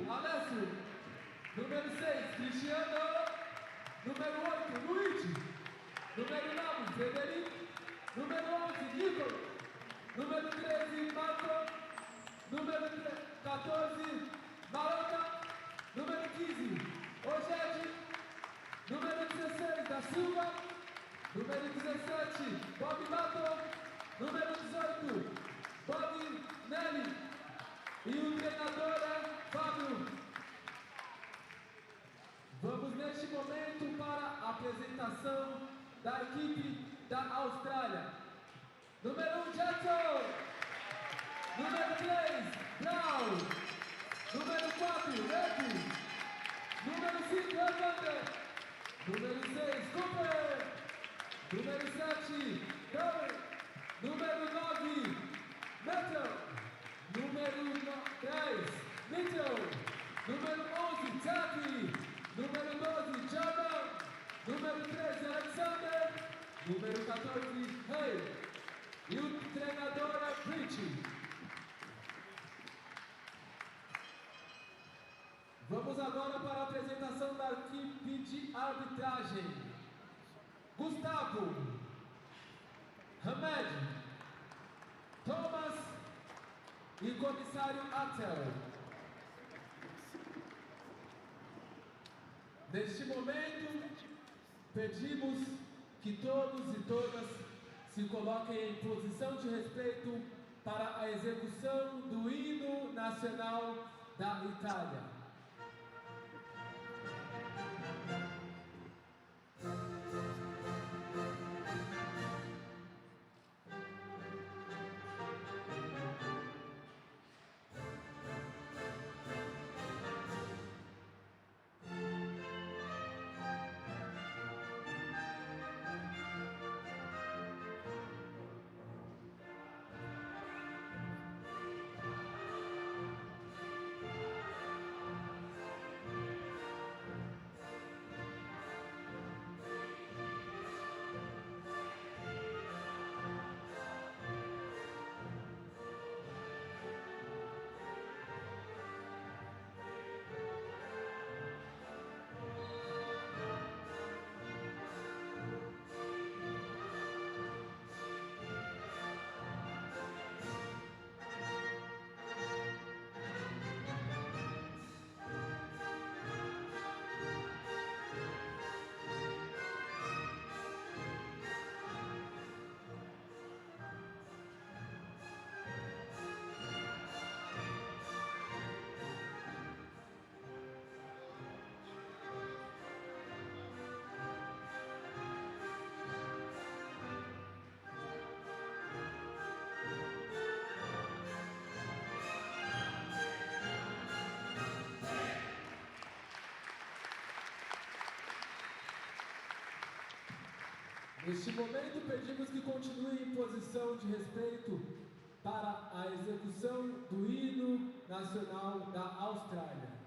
Alessio. Número 6, Cristiano. Número 8, Luigi. Número 9, Frederico. Número 11, Nico. Número 13, Marco. Número 14, Maroca. Número 15, Ogede. Número 16, da Silva. Número 17, Bob Mato. Número 18, Bob Nelly. E o treinador é Fábio. Vamos neste momento para a apresentação da equipe da Austrália. Número 1, Jackson. Número 3, Brown. Número 4, Reggie. Número 5, Evander. Número 6, Cooper. Número 7, Curry. Número 9, Metal. Número 10, Mitchell. Número 11, Taki. Número 12, Jordan. Número 13, Alexander. Número 14, Hay. E o treinador é Pritch. Vamos agora para a apresentação da equipe de arbitragem. Gustavo, Hamed, Thomas e comissário Atel. Neste momento, pedimos que todos e todas se coloquem em posição de respeito para a execução do hino nacional da Itália. Neste momento, pedimos que continuem em posição de respeito para a execução do hino nacional da Austrália.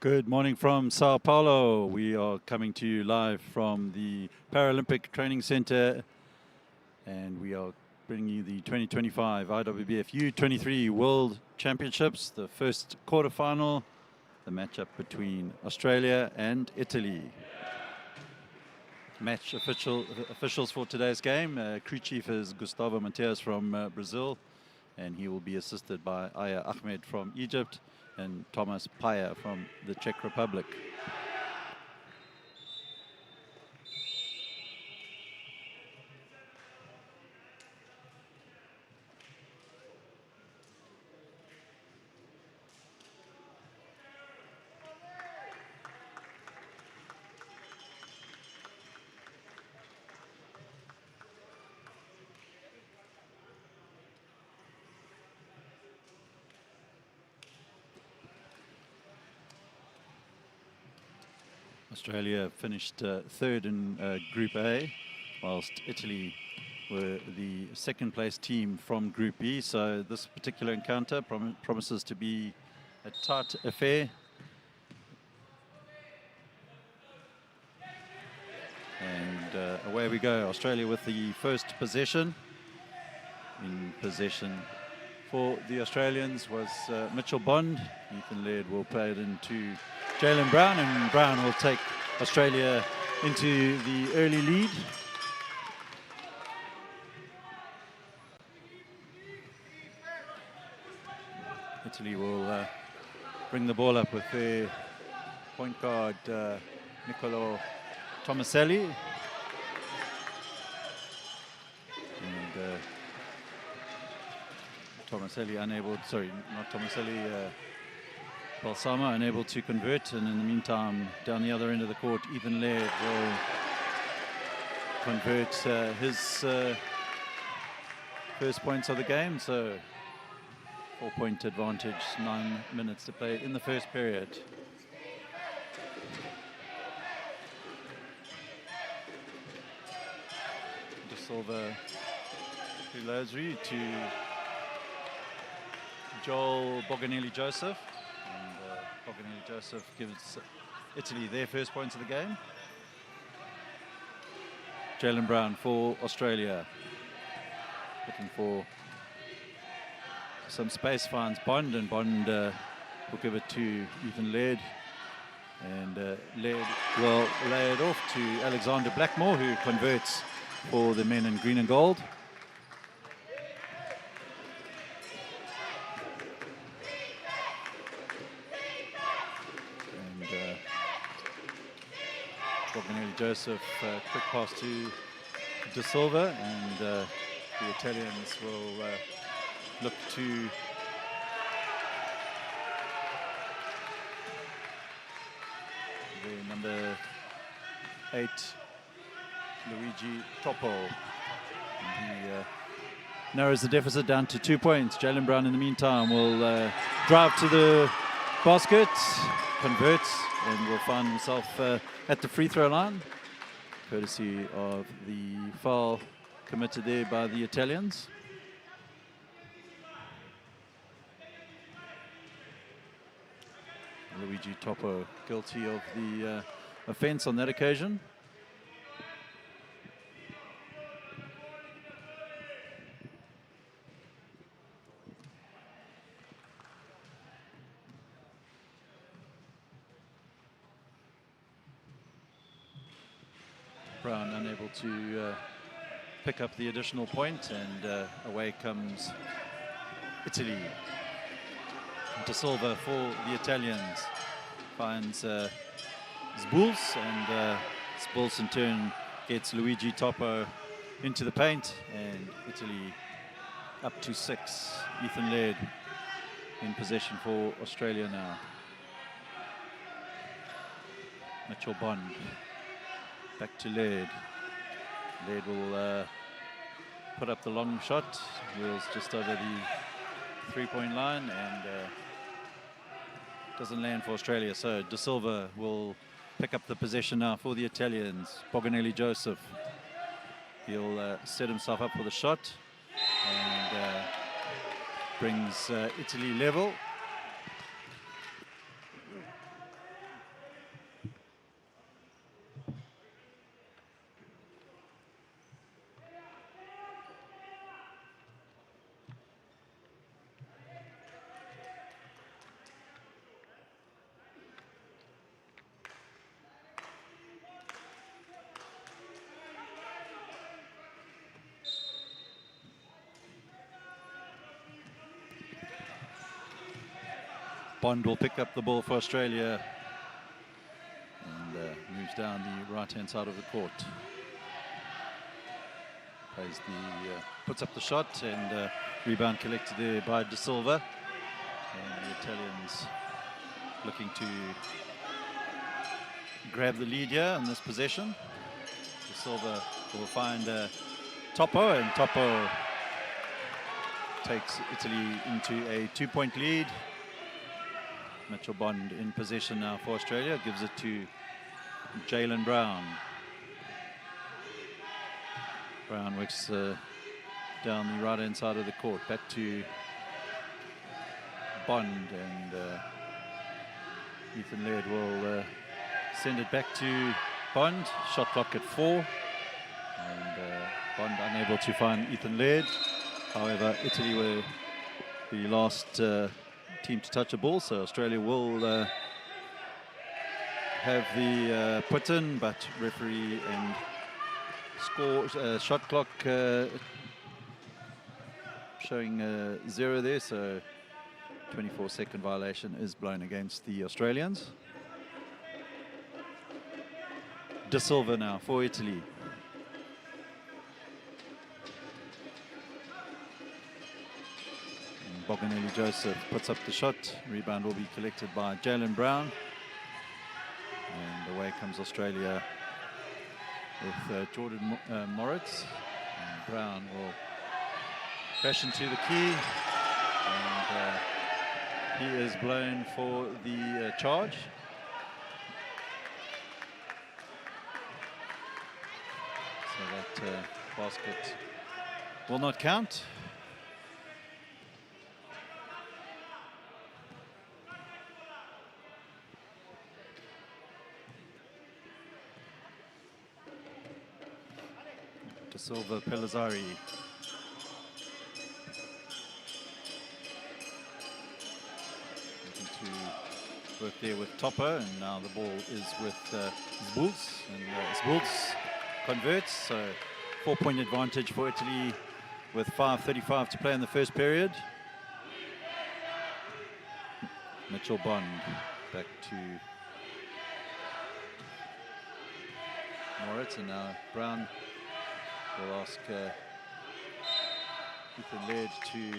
Good morning from Sao Paulo. We are coming to you live from the Paralympic Training Center, and we are bringing you the 2025 IWBF U23 World Championships, the first quarterfinal, the matchup between Australia and Italy. Match officials for today's game. Crew chief is Gustavo Mateus from Brazil, and he will be assisted by Aya Ahmed from Egypt and Thomas Paya from the Czech Republic. Australia finished third in Group A, whilst Italy were the second place team from Group B. So this particular encounter promises to be a tight affair. And away we go. Australia with the first possession. In possession for the Australians was Mitchell Bond. Ethan Laird will play it into Jalen Brown, and Brown will take Australia into the early lead. Italy will bring the ball up with their point guard Niccolò Tomaselli. And Tomaselli unable, sorry, not Tomaselli, Balsamo unable to convert, and in the meantime, down the other end of the court, Ethan Laird will convert his first points of the game. So 4-point advantage, 9 minutes to play in the first period. De Silva to Lazary to Joel Boganelli-Joseph. Boganelli-Joseph gives Italy their first points of the game. Jalen Brown for Australia. Looking for some space, finds Bond, and Bond will give it to Ethan Laird. And Laird will lay it off to Alexander Blackmore, who converts for the men in green and gold. Joseph, quick pass to De Silva, and the Italians will look to the number 8, Luigi Topo. He narrows the deficit down to 2 points. Jalen Brown, in the meantime, will drive to the basket, converts, and will find himself at the free throw line, courtesy of the foul committed there by the Italians. Luigi Topo guilty of the offense on that occasion. Brown unable to pick up the additional point, and away comes Italy. De Silva for the Italians finds Zbuls, and Zbuls in turn gets Luigi Topo into the paint, and Italy up to 6. Ethan Laird in possession for Australia now. Mitchell Bond. Back to Laird. Laird will put up the long shot. Wheels just over the 3-point line, and doesn't land for Australia. So De Silva will pick up the possession now for the Italians. Boganelli-Joseph. He'll set himself up for the shot, and brings Italy level. Bond will pick up the ball for Australia and moves down the right-hand side of the court. Plays puts up the shot, and rebound collected there by De Silva. And the Italians looking to grab the lead here in this possession. De Silva will find Topo, and Topo takes Italy into a 2-point lead. Mitchell Bond in possession now for Australia, gives it to Jaylen Brown. Brown works down the right-hand side of the court, back to Bond, and Ethan Laird will send it back to Bond. Shot clock at 4, and Bond unable to find Ethan Laird. However, Italy were the last team to touch a ball, so Australia will have the put in, but referee and score shot clock showing 0 there, so 24-second violation is blown against the Australians. De Silva now for Italy. Boganelli Joseph puts up the shot. Rebound will be collected by Jaylen Brown. And away comes Australia with Jordan Moritz. And Brown will crash into the key. And he is blown for the charge. So that basket will not count. De Silva, Pellizzari. Looking to work there with Topper, and now the ball is with Zbulz, and Zbulz converts, so 4-point advantage for Italy with 5:35 to play in the first period. Mitchell Bond back to Moritz, and now Brown will ask Ethan Laird to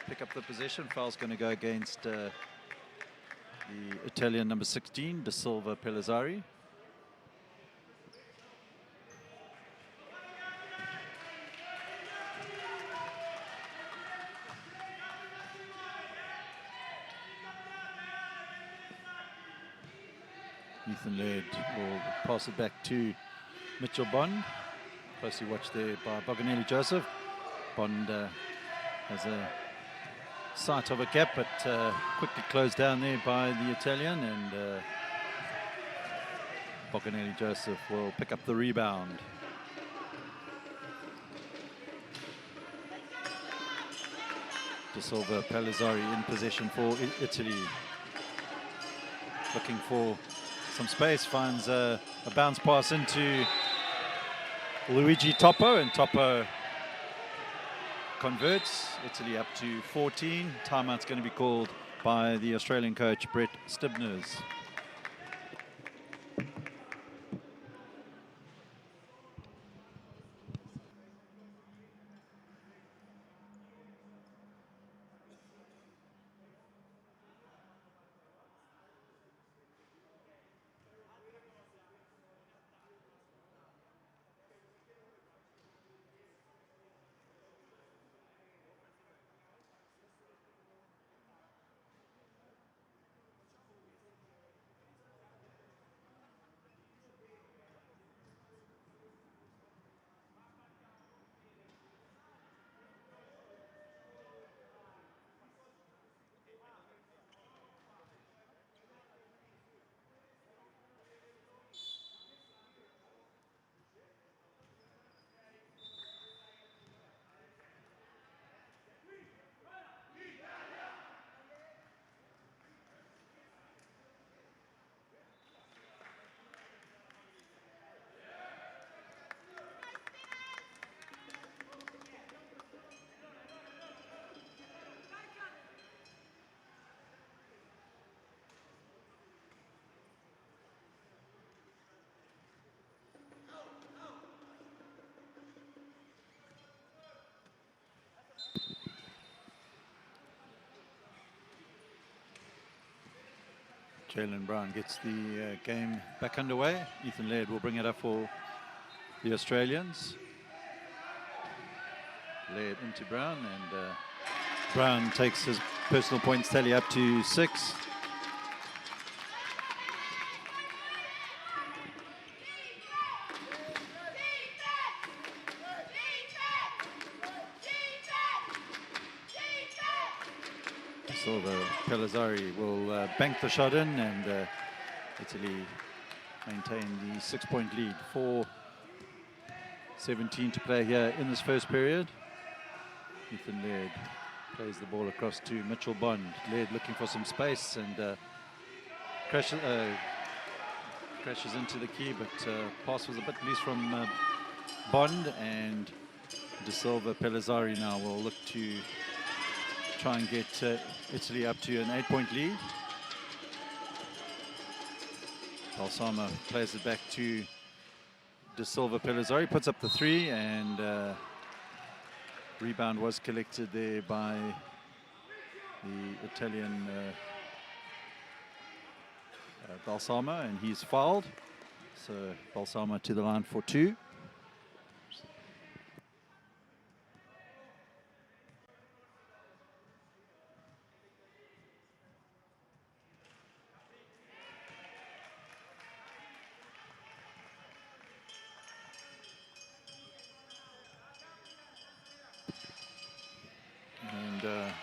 pick up the possession. Foul's going to go against the Italian number 16, De Silva Pellizzari. Ethan Laird will pass it back to Mitchell Bond. Closely watched there by Boganelli Joseph. Bond has a sight of a gap, but quickly closed down there by the Italian, and Boganelli Joseph will pick up the rebound. De Silva Pellizzari in possession for Italy. Looking for some space, finds a bounce pass into Luigi Toppo, and Toppo converts. Italy up to 14. Timeout's going to be called by the Australian coach, Brett Stibners. Jalen Brown gets the game back underway. Ethan Laird will bring it up for the Australians. Laird into Brown, and Brown takes his personal points tally up to 6. Silva Pellizzari will bank the shot in, and Italy maintain the 6-point lead. 4:17 to play here in this first period. Ethan Laird plays the ball across to Mitchell Bond. Laird looking for some space, and crashes into the key, but pass was a bit loose from Bond, and De Silva Pellizzari now will look to try and get Italy up to an 8-point lead. Balsamo plays it back to De Silva Pellizzari, puts up the 3, and rebound was collected there by the Italian Balsamo, and he's fouled. So Balsamo to the line for 2.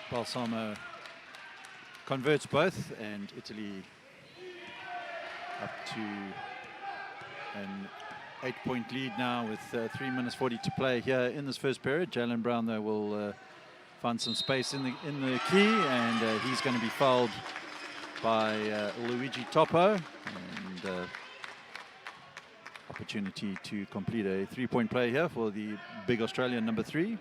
Balsamo converts both, and Italy up to an 8-point lead now with 3 minutes 40 to play here in this first period. Jalen Brown, though, will find some space in the key, and he's going to be fouled by Luigi Topo, and opportunity to complete a 3-point play here for the big Australian number 3.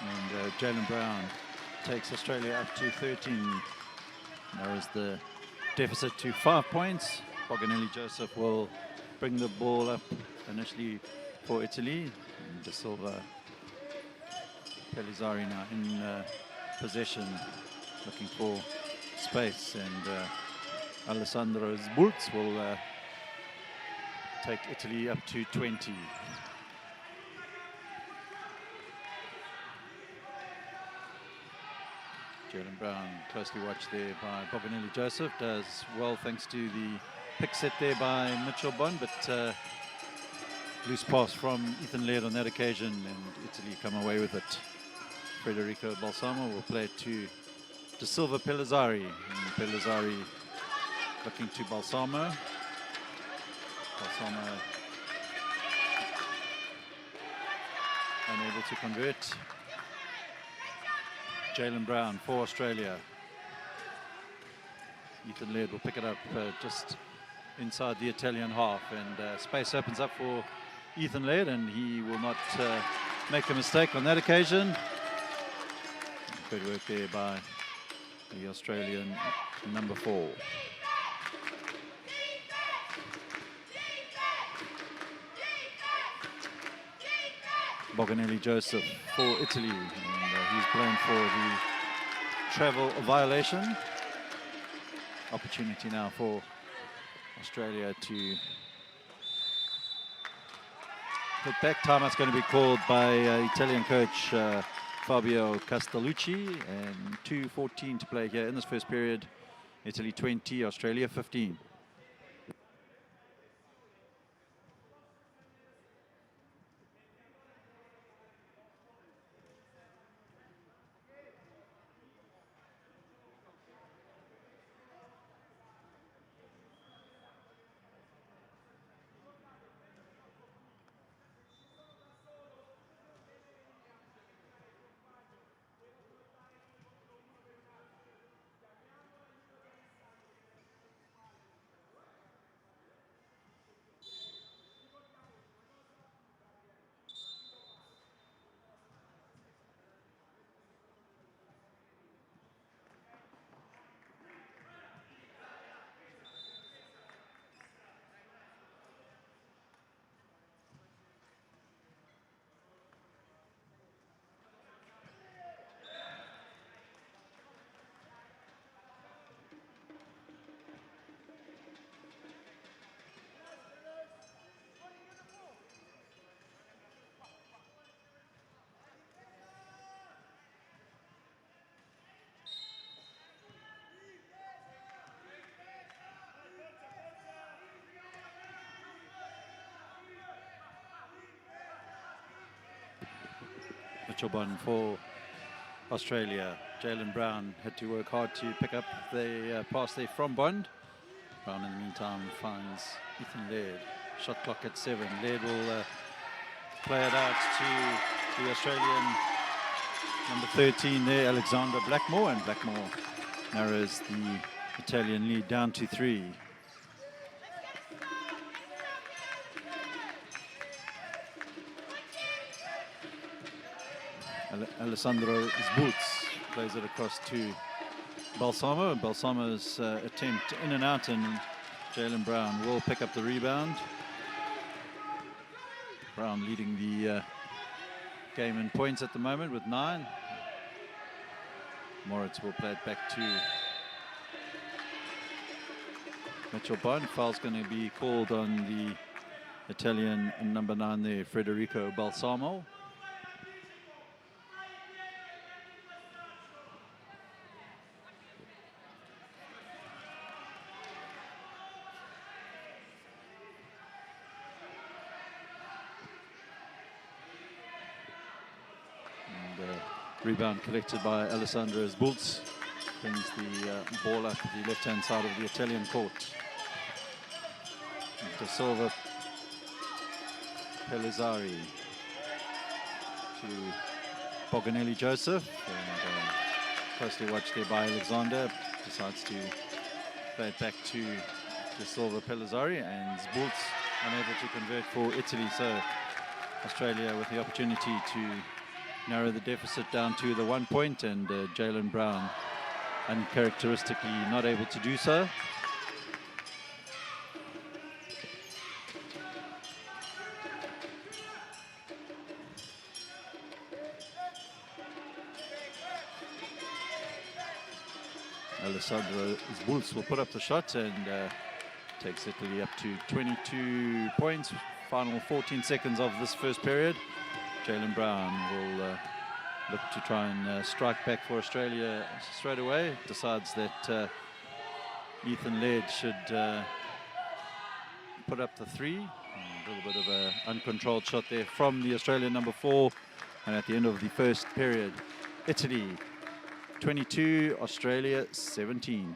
And Jalen Brown takes Australia up to 13. Narrows the deficit to 5 points. Boganelli Joseph will bring the ball up initially for Italy. And De Silva Pellizzari now in possession, looking for space. And Alessandro Zbulz will take Italy up to 20. Jalen Brown, closely watched there by Boganelli Joseph, does well thanks to the pick set there by Mitchell Bond, but loose pass from Ethan Laird on that occasion, and Italy come away with it. Federico Balsamo will play it to De Silva Pellizzari, and Pellizzari looking to Balsamo. Balsamo unable to convert. Jalen Brown for Australia. Ethan Laird will pick it up just inside the Italian half, and space opens up for Ethan Laird, and he will not make a mistake on that occasion. Good work there by the Australian number 4. Boganelli Joseph for Italy, and he's blamed for the travel violation. Opportunity now for Australia to hit back. Timeout's going to be called by Italian coach Fabio Castellucci, and 2:14 to play here in this first period. Italy 20, Australia 15. Mitchell Bond for Australia. Jalen Brown had to work hard to pick up the pass there from Bond. Brown, in the meantime, finds Ethan Laird. Shot clock at 7. Laird will play it out to the Australian number 13 there, Alexander Blackmore, and Blackmore narrows the Italian lead down to 3. Alessandro Zbulz plays it across to Balsamo. Balsamo's attempt in and out, and Jalen Brown will pick up the rebound. Brown leading the game in points at the moment with 9. Moritz will play it back to Mitchell Bond. Foul's going to be called on the Italian number 9 there, Federico Balsamo. Rebound collected by Alessandro Zbulz. Brings the ball up the left-hand side of the Italian court. De Silva, Pellizzari to Boganelli Joseph. And closely watched there by Alexander. Decides to play it back to De Silva, Pellizzari, and Zbulz unable to convert for Italy. So Australia with the opportunity to narrow the deficit down to the 1 point, and Jalen Brown uncharacteristically not able to do so. Alessandro Zbulz will put up the shot and takes Italy up to 22 points. Final 14 seconds of this first period. Jalen Brown will look to try and strike back for Australia straight away. Decides that Ethan Laird should put up the 3. A little bit of an uncontrolled shot there from the Australian number 4. And at the end of the first period, Italy 22, Australia 17.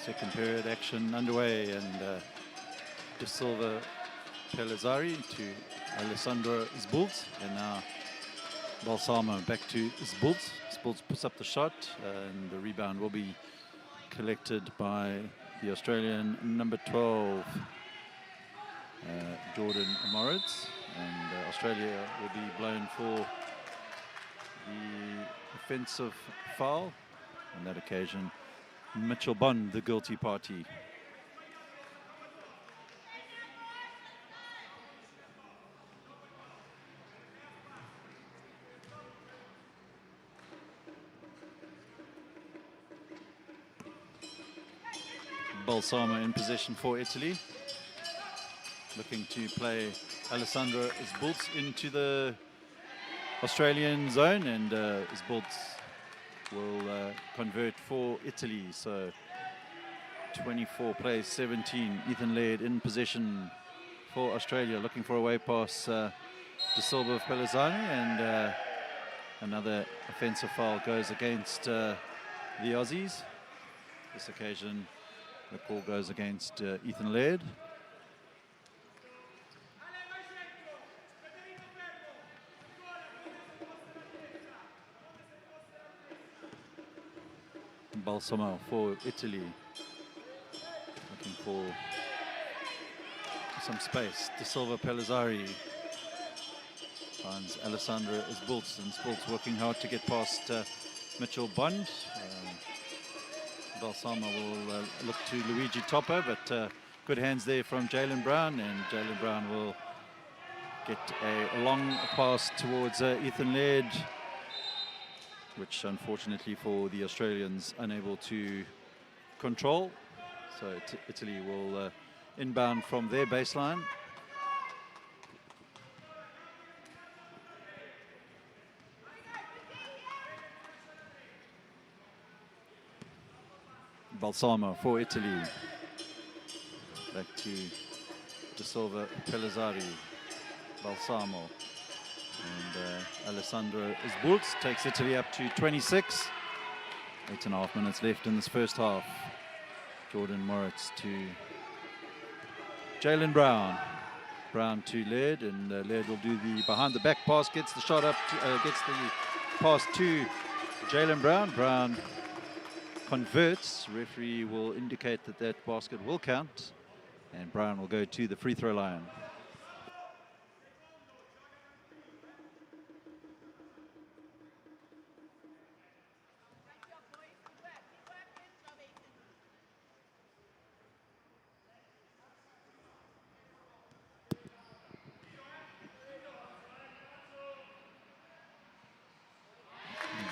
Second period action underway, and De Silva Pellizzari to Alessandro Zbulz, and now Balsamo back to Zbulz. Zbulz puts up the shot, and the rebound will be collected by the Australian number 12, Jordan Moritz, and Australia will be blown for the offensive foul. On that occasion, Mitchell Bond, the guilty party. Balsamo in possession for Italy, looking to play Alessandro Sbulz into the Australian zone, and Sbulz will convert for Italy. So 24 plays 17. Ethan Laird in possession for Australia, looking for a way pass De Silva of Pellizzani, and another offensive foul goes against the Aussies. This occasion the call goes against Ethan Laird. Balsamo for Italy, looking for some space. De Silva Pellizzari finds Alessandro Sbulz, and Sbulz working hard to get past Mitchell Bond. Balsamo will look to Luigi Topper, but good hands there from Jaylen Brown, and Jaylen Brown will get a long pass towards Ethan Laird, which unfortunately for the Australians unable to control. So Italy will inbound from their baseline. Balsamo for Italy. Back to De Silva Pellizzari. Balsamo. And Alessandro Sbulz takes Italy up to 26. 8.5 minutes left in this first half. Jordan Moritz to Jaylen Brown. Brown to Laird, and Laird will do the behind the back pass, gets the shot up, gets the pass to Jaylen Brown. Brown converts. Referee will indicate that that basket will count, and Brown will go to the free throw line.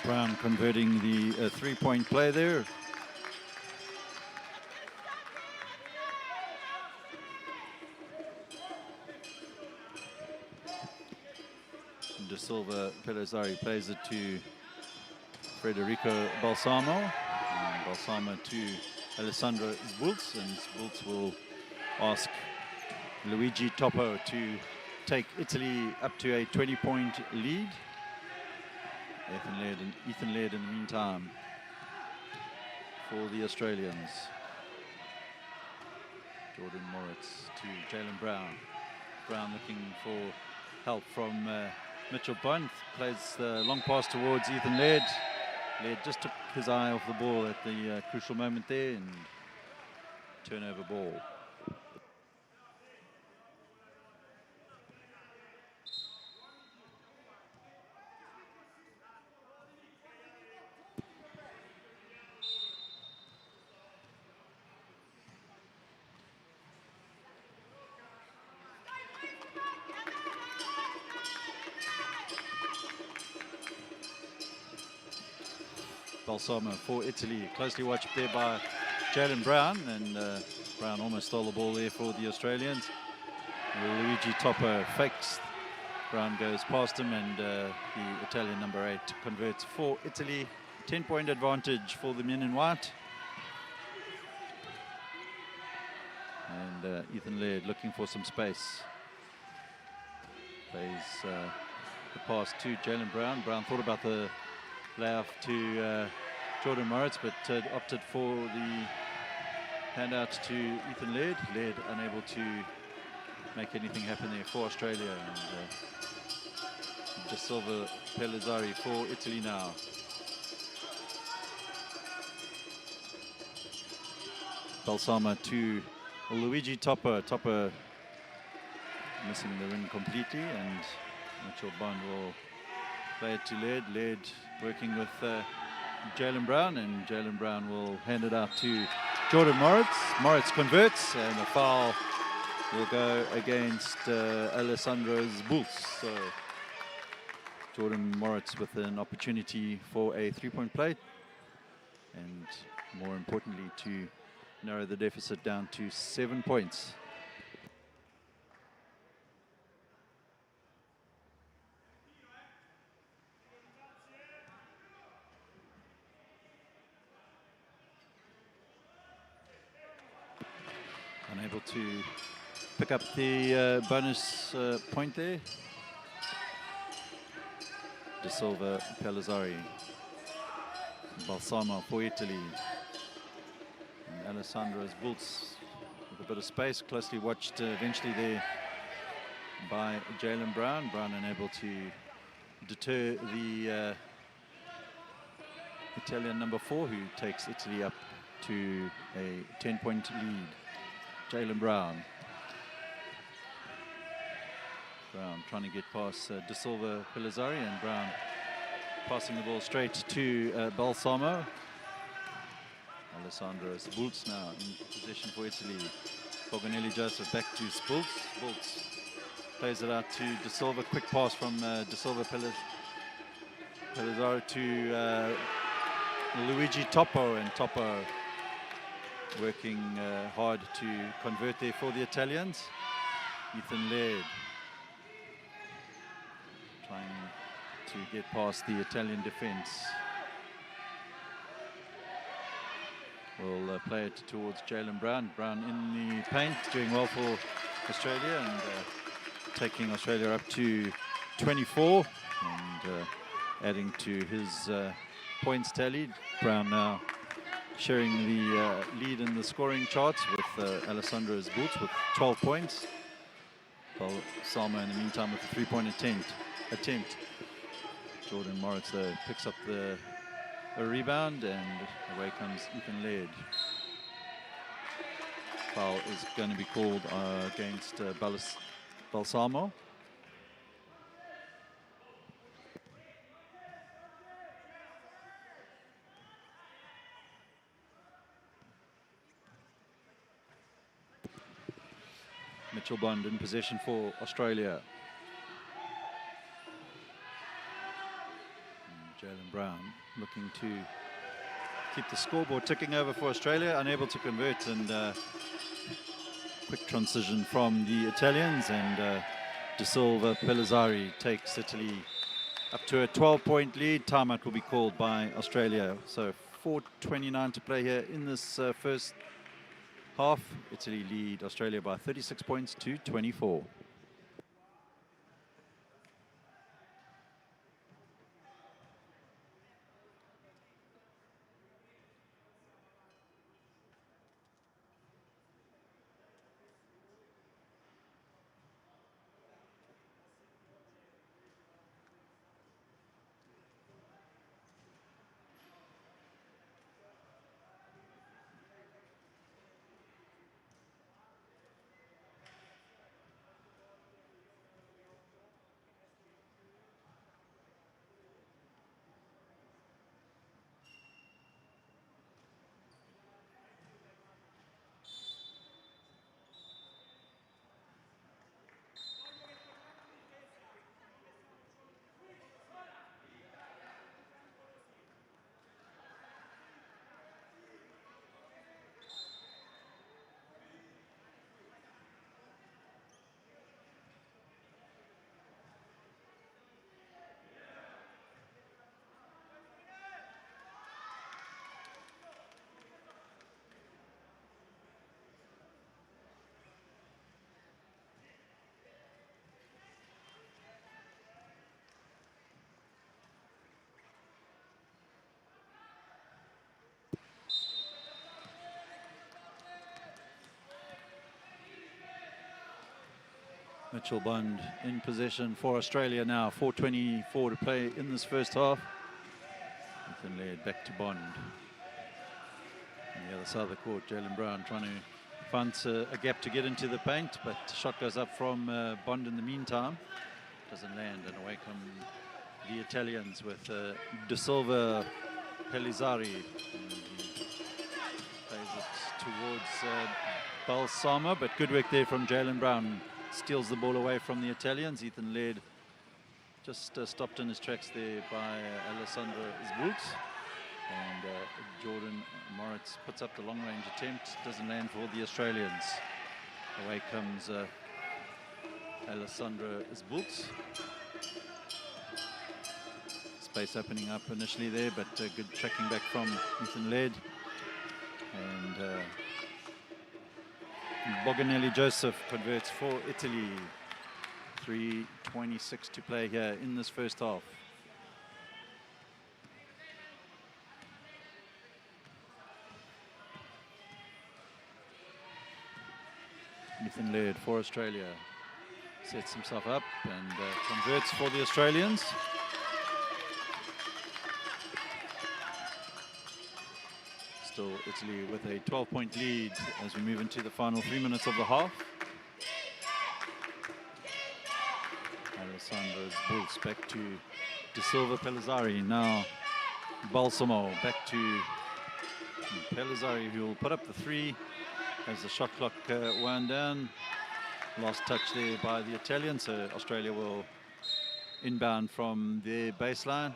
Brown converting the three-point play there. De Silva Pellizzari plays it to Federico Balsamo. And Balsamo to Alessandro Sbulz, and Sbulz will ask Luigi Toppo to take Italy up to a 20-point lead. Ethan Laird in the meantime for the Australians. Jordan Moritz to Jaylen Brown. Brown looking for help from Mitchell Bond. Plays the long pass towards Ethan Laird. Laird just took his eye off the ball at the crucial moment there, and turnover ball. Balsamo for Italy, closely watched there by Jaylen Brown, and Brown almost stole the ball there for the Australians. Luigi Toppo fakes, Brown goes past him, and the Italian number 8 converts for Italy. 10-point advantage for the men in white. And Ethan Laird looking for some space. Plays the pass to Jaylen Brown. Brown thought about the layoff to Jordan Moritz, but opted for the handout to Ethan Laird. Laird unable to make anything happen there for Australia, and De Silva Pellizzari for Italy now. Balsamo to Luigi Topper. Topper missing the ring completely, and Mitchell Bond will play it to Laird. Laird working with Jalen Brown, and Jalen Brown will hand it out to Jordan Moritz. Moritz converts, and a foul will go against Alessandro's Bulls. So Jordan Moritz with an opportunity for a three-point play, and more importantly to narrow the deficit down to 7 points. Unable to pick up the bonus point there. De Silva, Pellizzari, Balsamo for Italy. And Alessandro's Bulls with a bit of space, closely watched eventually there by Jalen Brown. Brown unable to deter the Italian number 4, who takes Italy up to a 10-point lead. Jalen Brown. Brown trying to get past De Silva, Pellizzari, and Brown passing the ball straight to Balsamo. Alessandro Spulz now in position for Italy. Boganelli Joseph back to Spulz. Spulz plays it out to De Silva. Quick pass from De Silva, Pellizzari to Luigi Toppo, and Toppo working hard to convert there for the Italians. Ethan Laird trying to get past the Italian defense. We'll play it towards Jalen Brown. Brown in the paint, doing well for Australia, and taking Australia up to 24, and adding to his points tally. Brown now sharing the lead in the scoring charts with Alessandro's Boots with 12 points. Balsamo in the meantime with a three-point attempt. Jordan Moritz though picks up a rebound, and away comes Ethan Laird. Foul is going to be called against Balsamo. Mitchell Bond in possession for Australia. Jalen Brown looking to keep the scoreboard ticking over for Australia, unable to convert, and quick transition from the Italians, and De Silva Pellizzari takes Italy up to a 12-point lead. Timeout will be called by Australia. So 4:29 to play here in this first half. Italy lead Australia by 36 points to 24. Mitchell Bond in possession for Australia now. 4:24 to play in this first half. Ethan Laird back to Bond. And the other side of the court, Jalen Brown trying to find a gap to get into the paint, but shot goes up from Bond in the meantime. Doesn't land, and away come the Italians with De Silva Pellizzari. Plays it towards Balsamo, but good work there from Jalen Brown. Steals the ball away from the Italians. Ethan Laird just stopped in his tracks there by Alessandro Zbults. And Jordan Moritz puts up the long-range attempt. Doesn't land for the Australians. Away comes Alessandro Zbults. Space opening up initially there, but good tracking back from Ethan Laird. And Boganelli Joseph converts for Italy. 3:26 to play here in this first half. Ethan Laird for Australia sets himself up and converts for the Australians. Still Italy with a 12-point lead as we move into the final 3 minutes of the half. Alessandro's Bulls back to De Silva Pellizzari. Now Balsamo back to Pellizzari, who will put up the three as the shot clock wound down. Last touch there by the Italians, so Australia will inbound from their baseline.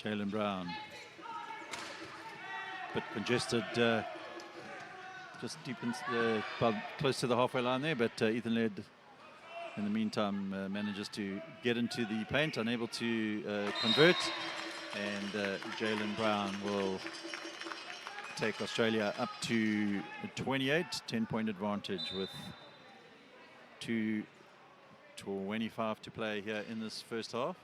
Jalen Brown, bit congested, just deep in close to the halfway line there, but Ethan Laird in the meantime manages to get into the paint, unable to convert, and Jalen Brown will take Australia up to 28, 10-point advantage with 2:25 to play here in this first half.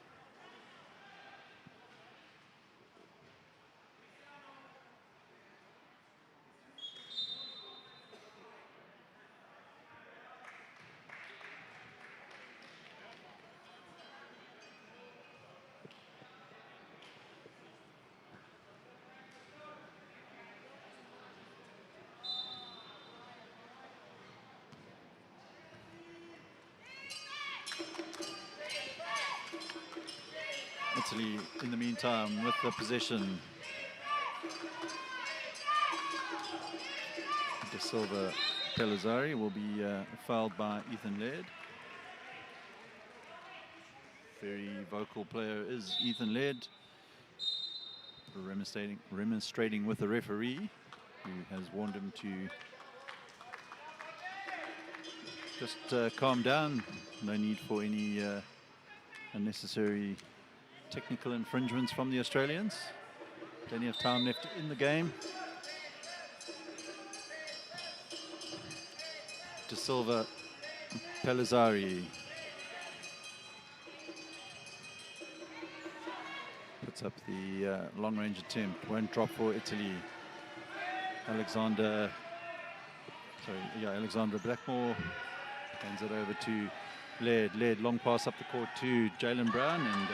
Italy in the meantime with the possession. De Silva Pellizzari will be fouled by Ethan Laird. Very vocal player is Ethan Laird, remonstrating with the referee, who has warned him to just calm down. No need for any unnecessary technical infringements from the Australians. Plenty of time left in the game. De Silva Pellizzari puts up the long-range attempt. Won't drop for Italy. Alexander Blackmore hands it over to Laird. Laird, long pass up the court to Jalen Brown, and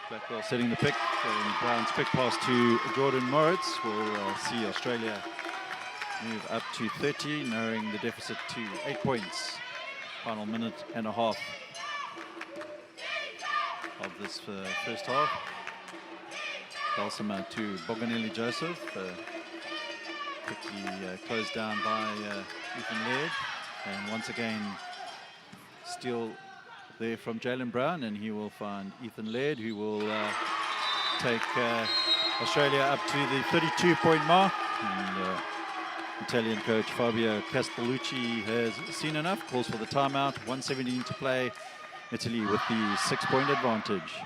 Blackwell setting the pick, and Brown's quick pass to Jordan Moritz will see Australia move up to 30, narrowing the deficit to 8 points. Final minute and a half of this first half. Balsamo to Boganelli Joseph, quickly closed down by Ethan Laird, and once again steal there from Jalen Brown, and he will find Ethan Laird, who will take Australia up to the 32-point mark. And Italian coach Fabio Castellucci has seen enough, calls for the timeout. 1:17 to play. Italy with the 6-point advantage.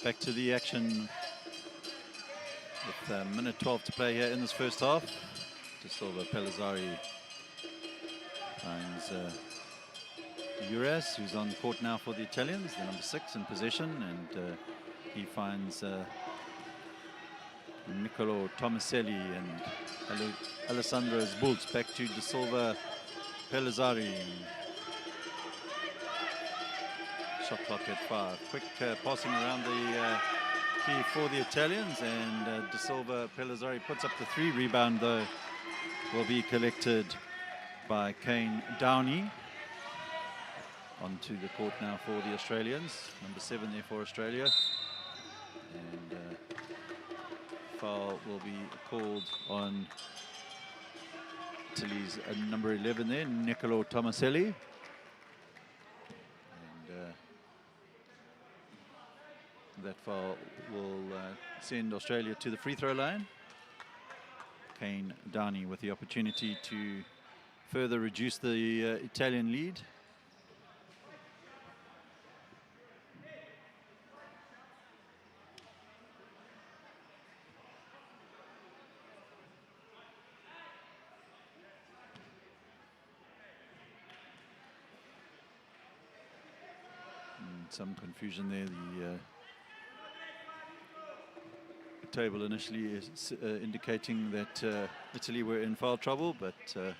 Back to the action with a minute 12 to play here in this first half. De Silva Pellizzari finds Uras, who's on court now for the Italians, the number 6 in possession, and he finds Niccolo Tomaselli and Alessandro Zbulz. Back to De Silva Pellizzari. Shot clock at 5. Quick passing around the key for the Italians, and De Silva Pellizzari puts up the 3. Rebound, though, will be collected by Kane Downey. Onto the court now for the Australians. Number 7 there for Australia. And foul will be called on Italy's number 11 there, Niccolo Tomaselli. And that foul will send Australia to the free throw line. Kane Downey with the opportunity to further reduce the Italian lead. Some confusion there. The table initially is indicating that Italy were in foul trouble, but that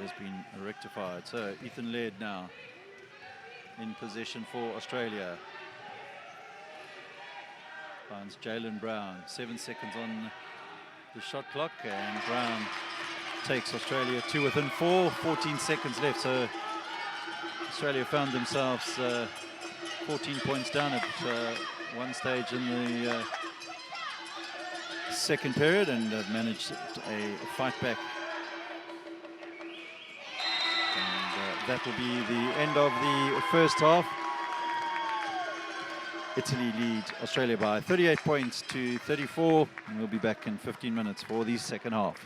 has been rectified. So Ethan Laird now in possession for Australia. Finds Jalen Brown. 7 seconds on the shot clock, and Brown takes Australia to within 4. 14 seconds left. So Australia found themselves 14 points down at one stage in the second period, and have managed a fight back. And that will be the end of the first half. Italy lead Australia by 38 points to 34, and we'll be back in 15 minutes for the second half.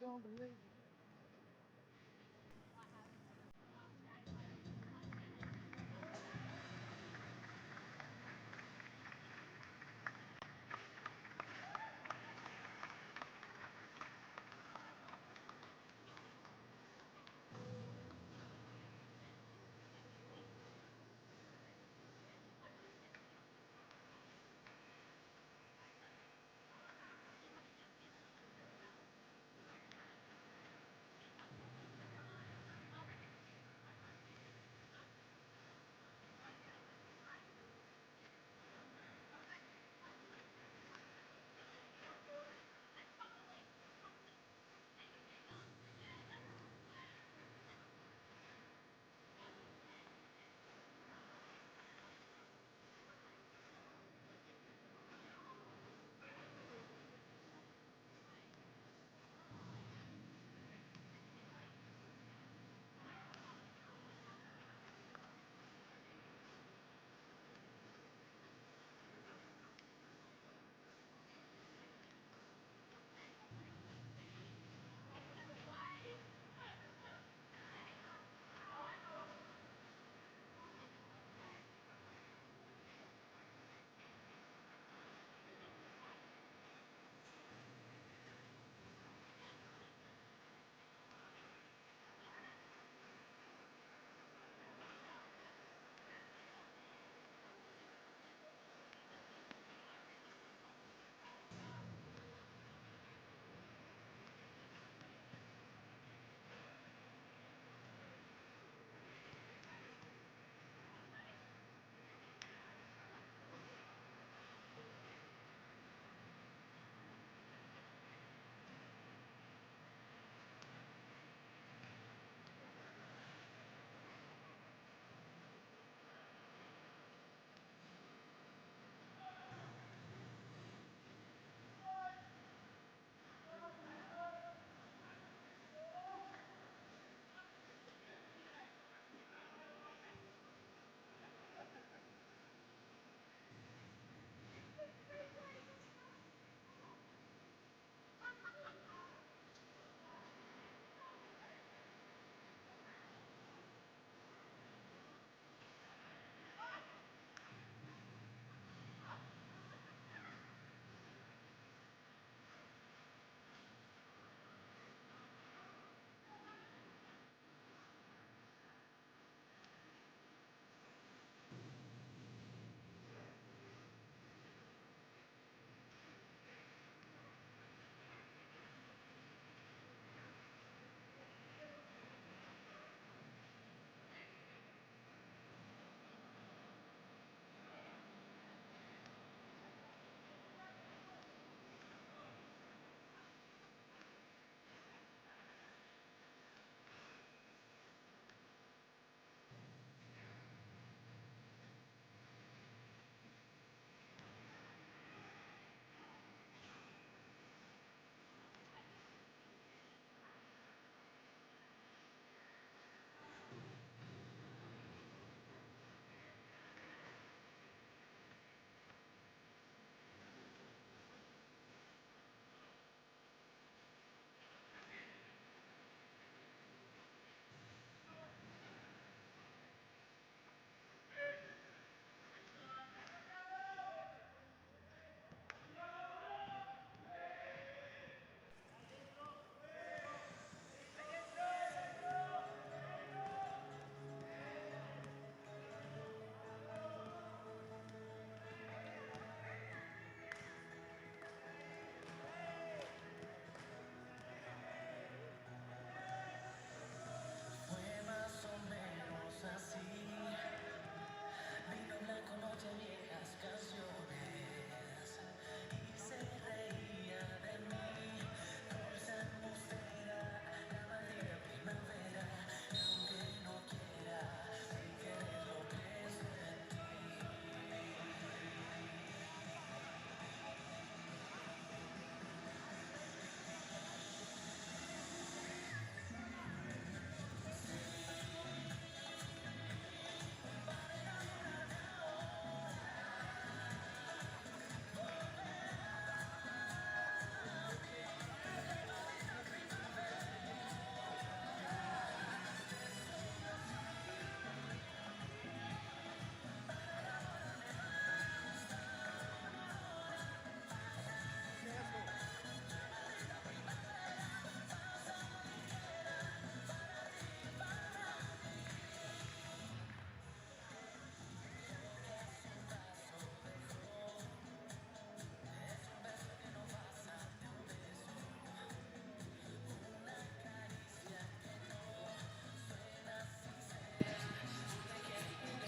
Don't believe it.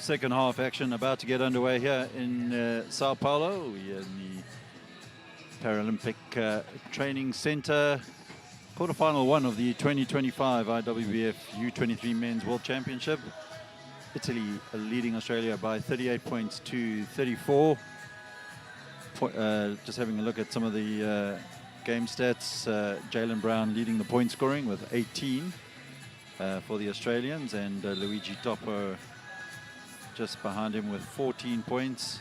second half action about to get underway here in Sao Paulo. We're in the Paralympic Training Center. Quarterfinal one of the 2025 IWBF U23 Men's World Championship. Italy leading Australia by 38 points to 34. Just having a look at some of the game stats. Jaylen Brown leading the point scoring with 18 for the Australians, and Luigi Toppo just behind him with 14 points.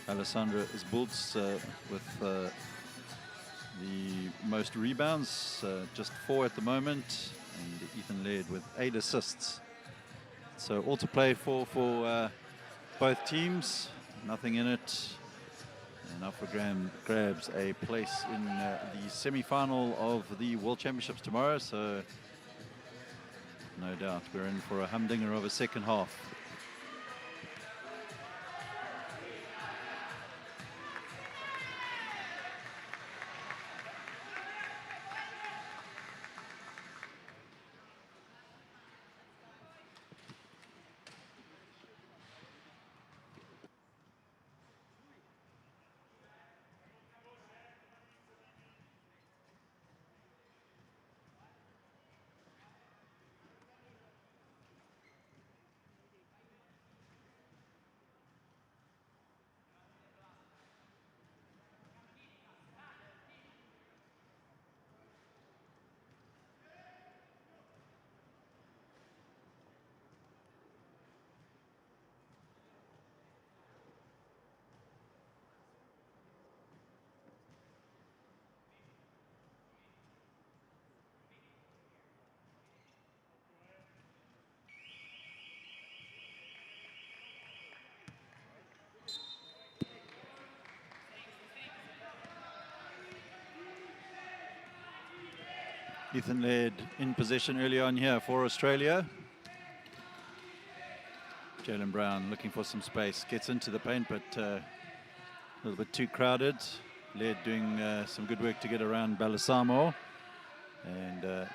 Alessandro Esbulz with the most rebounds, just 4 at the moment, and Ethan Laird with 8 assists. So all to play for both teams, nothing in it. And Alpha Graham grabs a place in the semi-final of the World Championships tomorrow, so no doubt we're in for a humdinger of a second half. Ethan Laird in possession early on here for Australia. Jaylen Brown looking for some space, gets into the paint, but a little bit too crowded. Laird doing some good work to get around Balsamo, and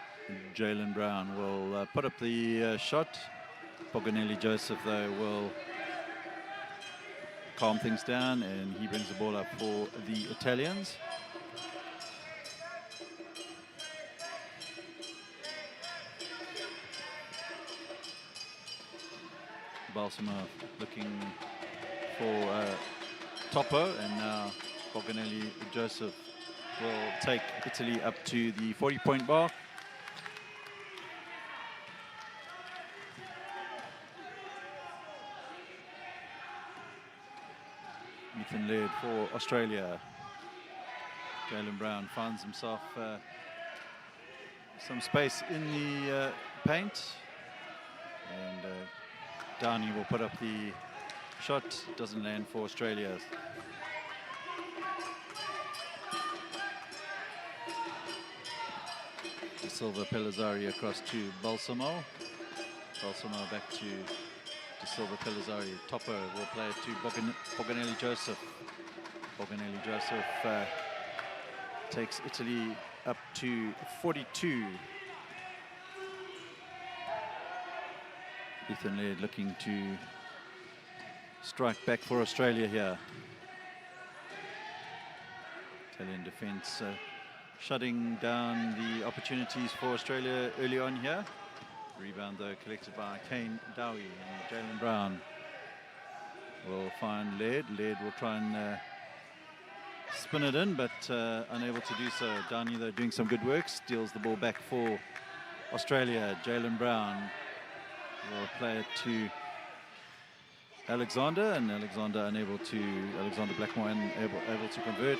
Jaylen Brown will put up the shot. Boganelli Joseph, though, will calm things down, and he brings the ball up for the Italians. Balsamo looking for Toppo, and now Boganelli Joseph will take Italy up to the 40-point mark. Ethan Laird for Australia. Jaylen Brown finds himself some space in the paint, and Downey will put up the shot. Doesn't land for Australia. De Silva Pellizzari across to Balsamo. Balsamo back to De Silva Pellizzari. Toppo will play it to Boganelli Joseph. Boganelli Joseph takes Italy up to 42. Ethan Laird looking to strike back for Australia here. Italian defence shutting down the opportunities for Australia early on here. Rebound, though, collected by Kane Dowie, and Jaylen Brown will find Laird. Laird will try and spin it in, but unable to do so. Downey, though, doing some good work, steals the ball back for Australia. Jaylen Brown will play it to Alexander, and Alexander Blackmore able to convert.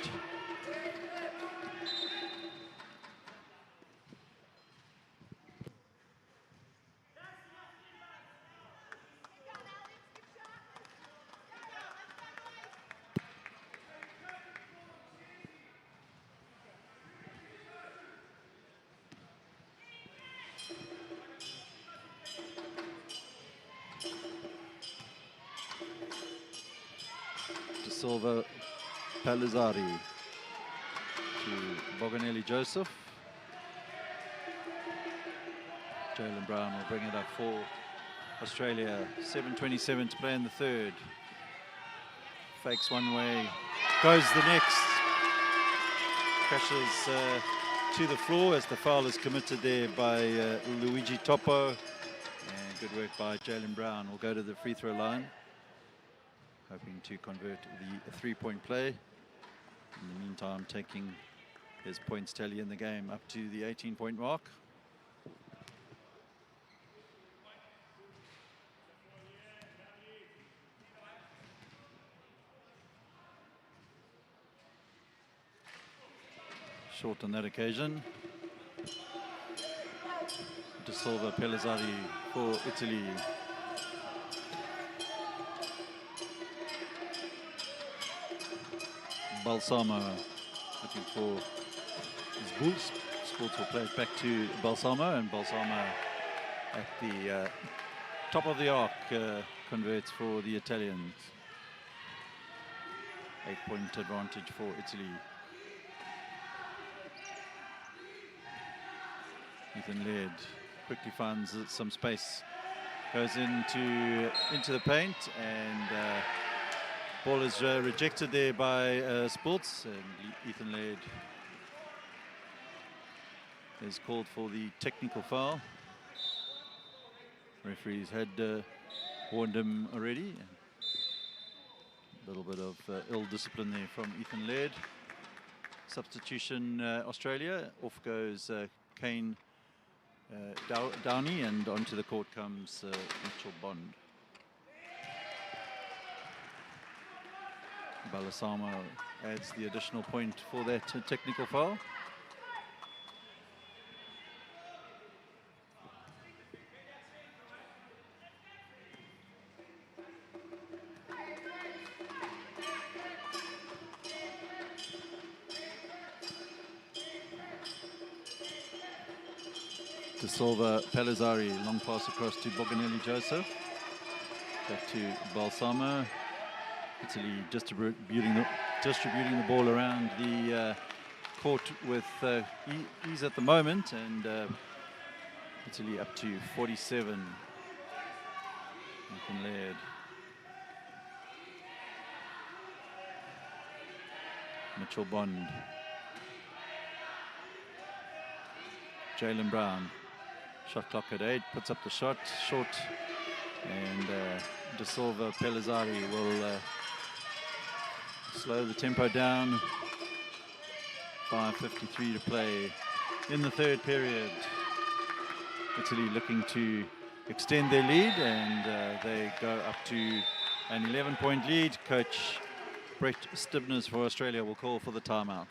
Silva Pellizzari to Boganelli Joseph. Jaylen Brown will bring it up for Australia. 7:27 to play in the third. Fakes one way, goes the next. Crashes to the floor as the foul is committed there by Luigi Topo. And good work by Jaylen Brown. Will go to the free throw line, hoping to convert the three-point play. In the meantime, taking his points tally in the game up to the 18-point mark. Short on that occasion. De Silva, Pellizzari for Italy. Balsamo looking for his Bulls. Sports will play it back to Balsamo, and Balsamo at the top of the arc converts for the Italians. 8-point advantage for Italy. Ethan Laird quickly finds some space, goes into the paint, and ball is rejected there by Sports, and Ethan Laird is called for the technical foul. Referees had warned him already. A little bit of ill discipline there from Ethan Laird. Substitution Australia. Off goes Kane Downey, and onto the court comes Mitchell Bond. Balsamo adds the additional point for that technical foul. De Silva, Pellizzari, long pass across to Boganelli Joseph. Back to Balsamo. Italy distributing the ball around the court with ease at the moment, and Italy up to 47. Ethan Laird. Mitchell Bond. Jaylen Brown. Shot clock at 8, puts up the shot, short, and De Silva, Pellizzari will slow the tempo down. 5:53 to play in the third period. Italy looking to extend their lead, and they go up to an 11-point lead. Coach Brett Stibners for Australia will call for the timeout.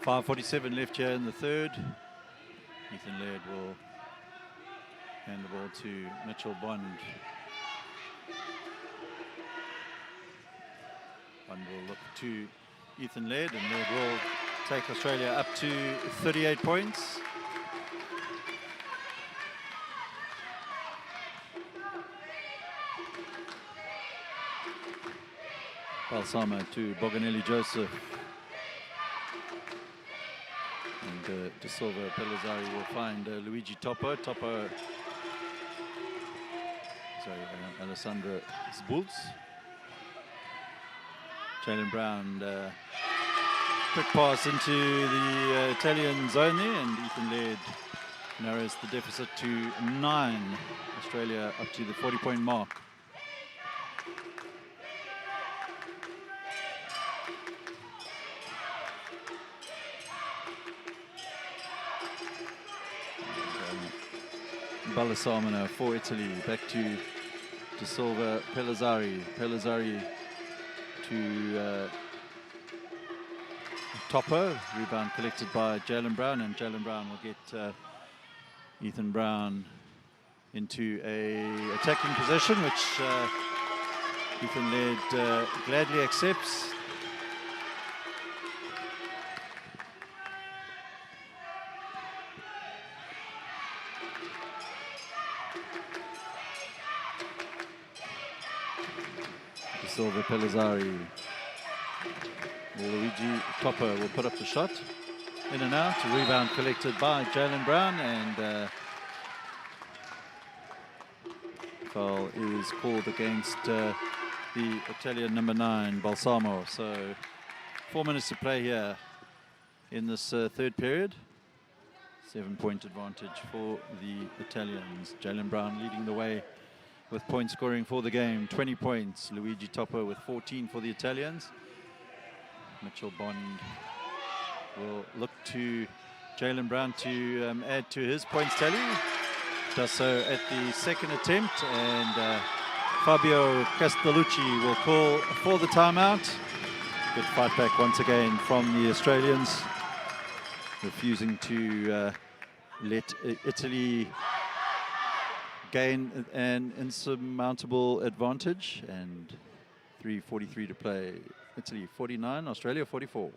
.5:47 left here in the third. Ethan Laird will hand the ball to Mitchell Bond. Bond will look to Ethan Laird, and Laird will take Australia up to 38 points. Balsamo to Boganelli Joseph. And De Silva, Pellizzari will find Luigi Topo. Topo is Alessandro Zbulz. Jalen Brown, quick pass into the Italian zone there, and Ethan Laird narrows the deficit to 9. Australia up to the 40-point mark. Balsamano for Italy, back to Silva, Pellizzari to Topper, rebound collected by Jalen Brown, and Jalen Brown will get Ethan Brown into a attacking position, which Ethan Laird gladly accepts. Silva, Pellizzari. Luigi Topper will put up the shot. In and out. Rebound collected by Jalen Brown, and foul is called against the Italian number 9, Balsamo. So 4 minutes to play here in this third period. 7-point advantage for the Italians. Jalen Brown leading the way with point scoring for the game, 20 points. Luigi Topper with 14 for the Italians. Mitchell Bond will look to Jalen Brown to add to his points tally. Does so at the second attempt, and Fabio Castellucci will call for the timeout. Good fight back once again from the Australians, refusing to let Italy gain an insurmountable advantage. And 3:43 to play. Italy 49, Australia 44.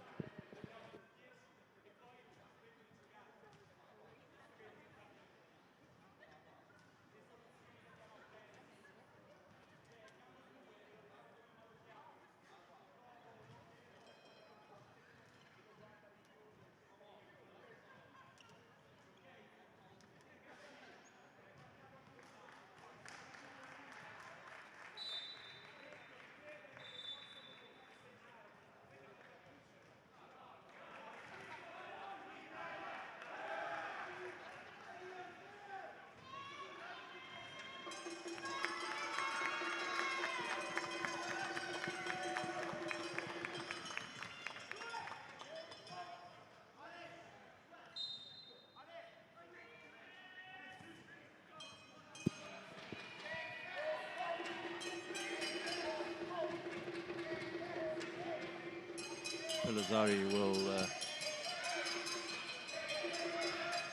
Pellizzari will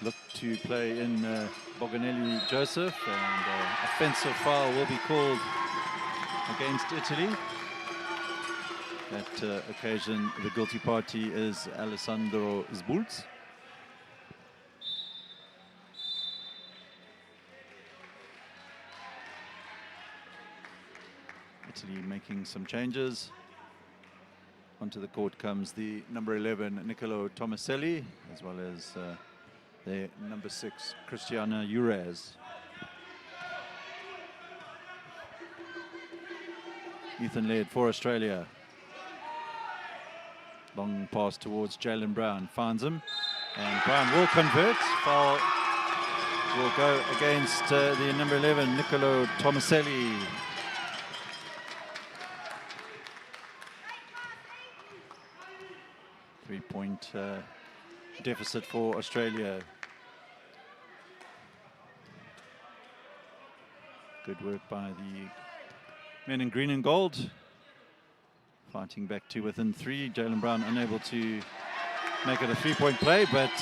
look to play in Boganelli Joseph, and offensive foul will be called against Italy. That occasion, the guilty party is Alessandro Zbulz. Italy making some changes. Onto the court comes the number 11, Nicolo Tomaselli, as well as the number 6, Cristiana Uraz. Ethan Laird for Australia. Long pass towards Jalen Brown, finds him, and Brown will convert. Foul will go against the number 11, Nicolo Tomaselli. Three-point deficit for Australia. Good work by the men in green and gold. Fighting back to within 3. Jalen Brown unable to make it a three-point play, but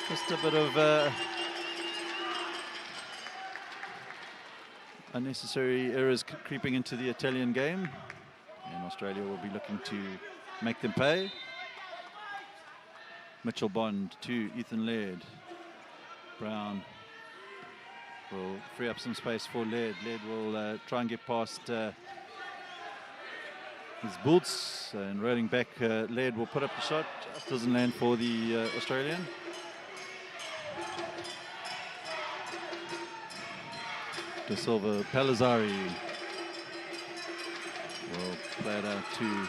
just a bit of unnecessary errors creeping into the Italian game. And Australia will be looking to make them pay. Mitchell Bond to Ethan Laird. Brown will free up some space for Laird. Laird will try and get past his boots, and rolling back, Laird will put up the shot. Just doesn't land for the Australian. De Silva, Palazzari will play it out to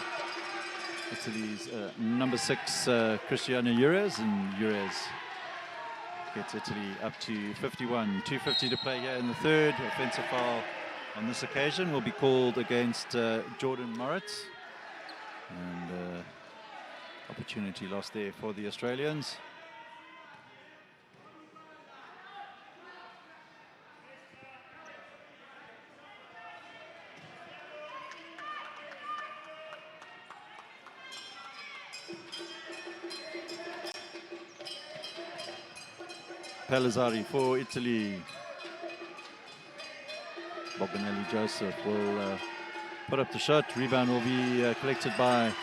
Italy's number 6, Cristiano Ures, and Ures gets Italy up to 51. 2:50 to play here in the third. Offensive foul on this occasion will be called against Jordan Moritz. And opportunity lost there for the Australians. Palazzari for Italy. Boganelli Joseph will put up the shot. Rebound will be collected by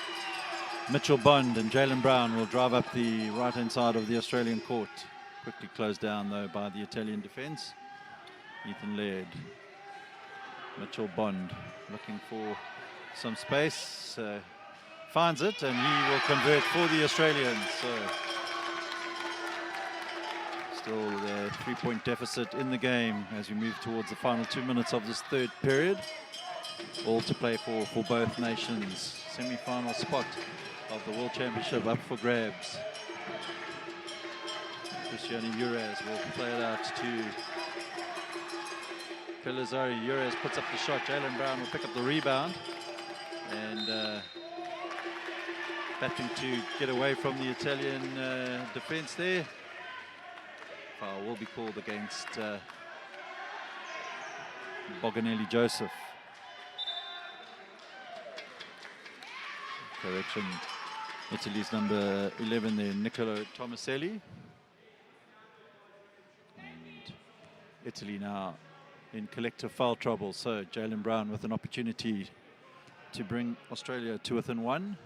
Mitchell Bond, and Jalen Brown will drive up the right-hand side of the Australian court. Quickly closed down, though, by the Italian defense. Ethan Laird. Mitchell Bond looking for some space. Finds it, and he will convert for the Australians. So still the 3-point deficit in the game as we move towards the final 2 minutes of this third period. All to play for both nations. Semi-final spot of the World Championship up for grabs. Cristiano Ures will play it out to Palazzari. Ures puts up the shot. Jalen Brown will pick up the rebound. And battling to get away from the Italian defense there. Foul will be called against Boganelli Joseph. Correction, Italy's number 11 there, Nicolo Tomaselli. And Italy now in collective foul trouble, so Jalen Brown with an opportunity to bring Australia to within 1.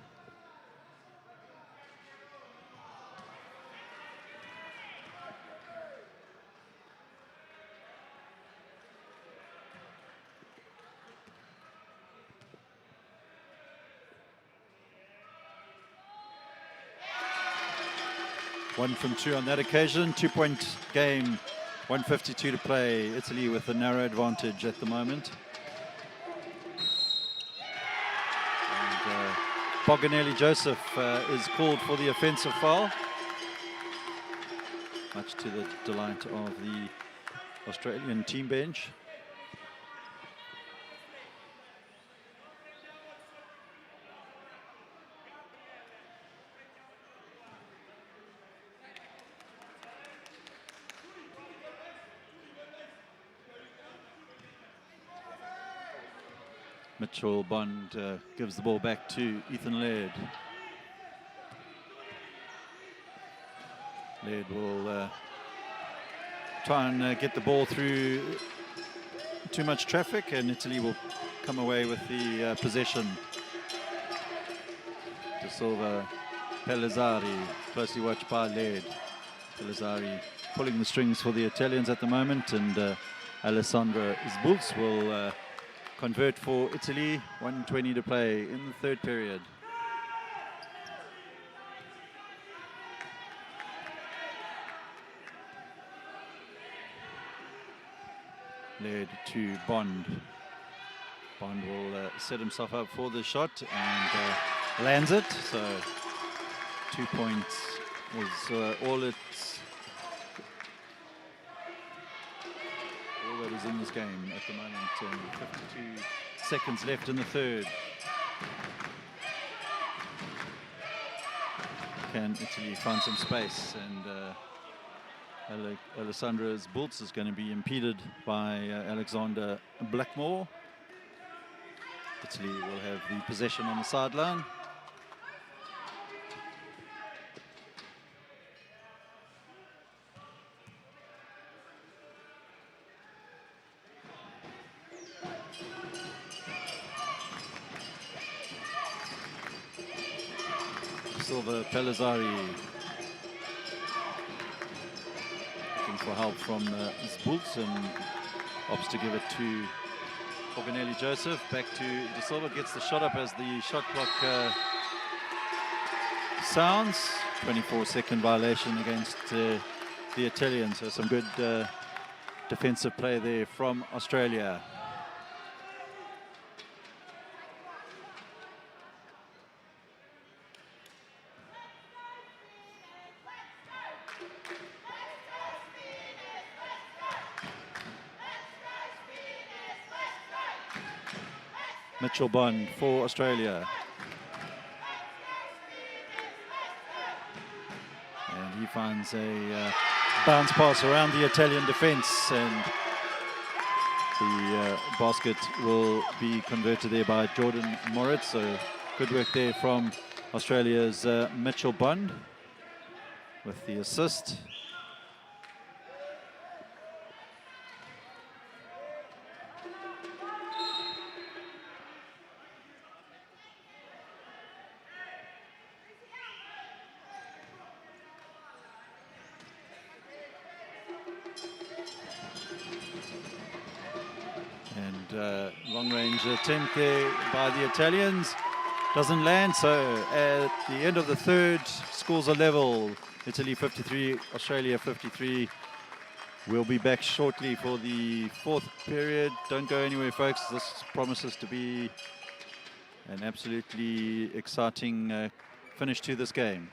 One from 2 on that occasion. 2-point game, 1:52 to play. Italy with a narrow advantage at the moment. And Boganelli Joseph is called for the offensive foul, much to the delight of the Australian team bench. Mitchell Bond gives the ball back to Ethan Laird. Laird will try and get the ball through too much traffic, and Italy will come away with the possession. De Silva, Palazzari, closely watched by Laird. Palazzari pulling the strings for the Italians at the moment, and Alessandro Sbulz will convert for Italy. 1:20 to play in the third period. Laird to Bond. Bond will set himself up for the shot and lands it. So 2 points is all that is in this game at the moment. 52 seconds left in the third. Can Italy find some space? And Alessandro Sbulz is going to be impeded by Alexander Blackmore. Italy will have the possession on the sideline. Silva, Palazzari looking for help from Sbulz, and opts to give it to Boganelli Joseph. Back to De Silva, gets the shot up as the shot clock sounds. 24-second violation against the Italians. So some good defensive play there from Australia. Mitchell Bond for Australia. And he finds a bounce pass around the Italian defense, and the basket will be converted there by Jordan Moritz. So good work there from Australia's Mitchell Bond with the assist. Long-range attempt there by the Italians. Doesn't land, so at the end of the third, scores are level. Italy 53, Australia 53. We'll be back shortly for the fourth period. Don't go anywhere, folks. This promises to be an absolutely exciting finish to this game.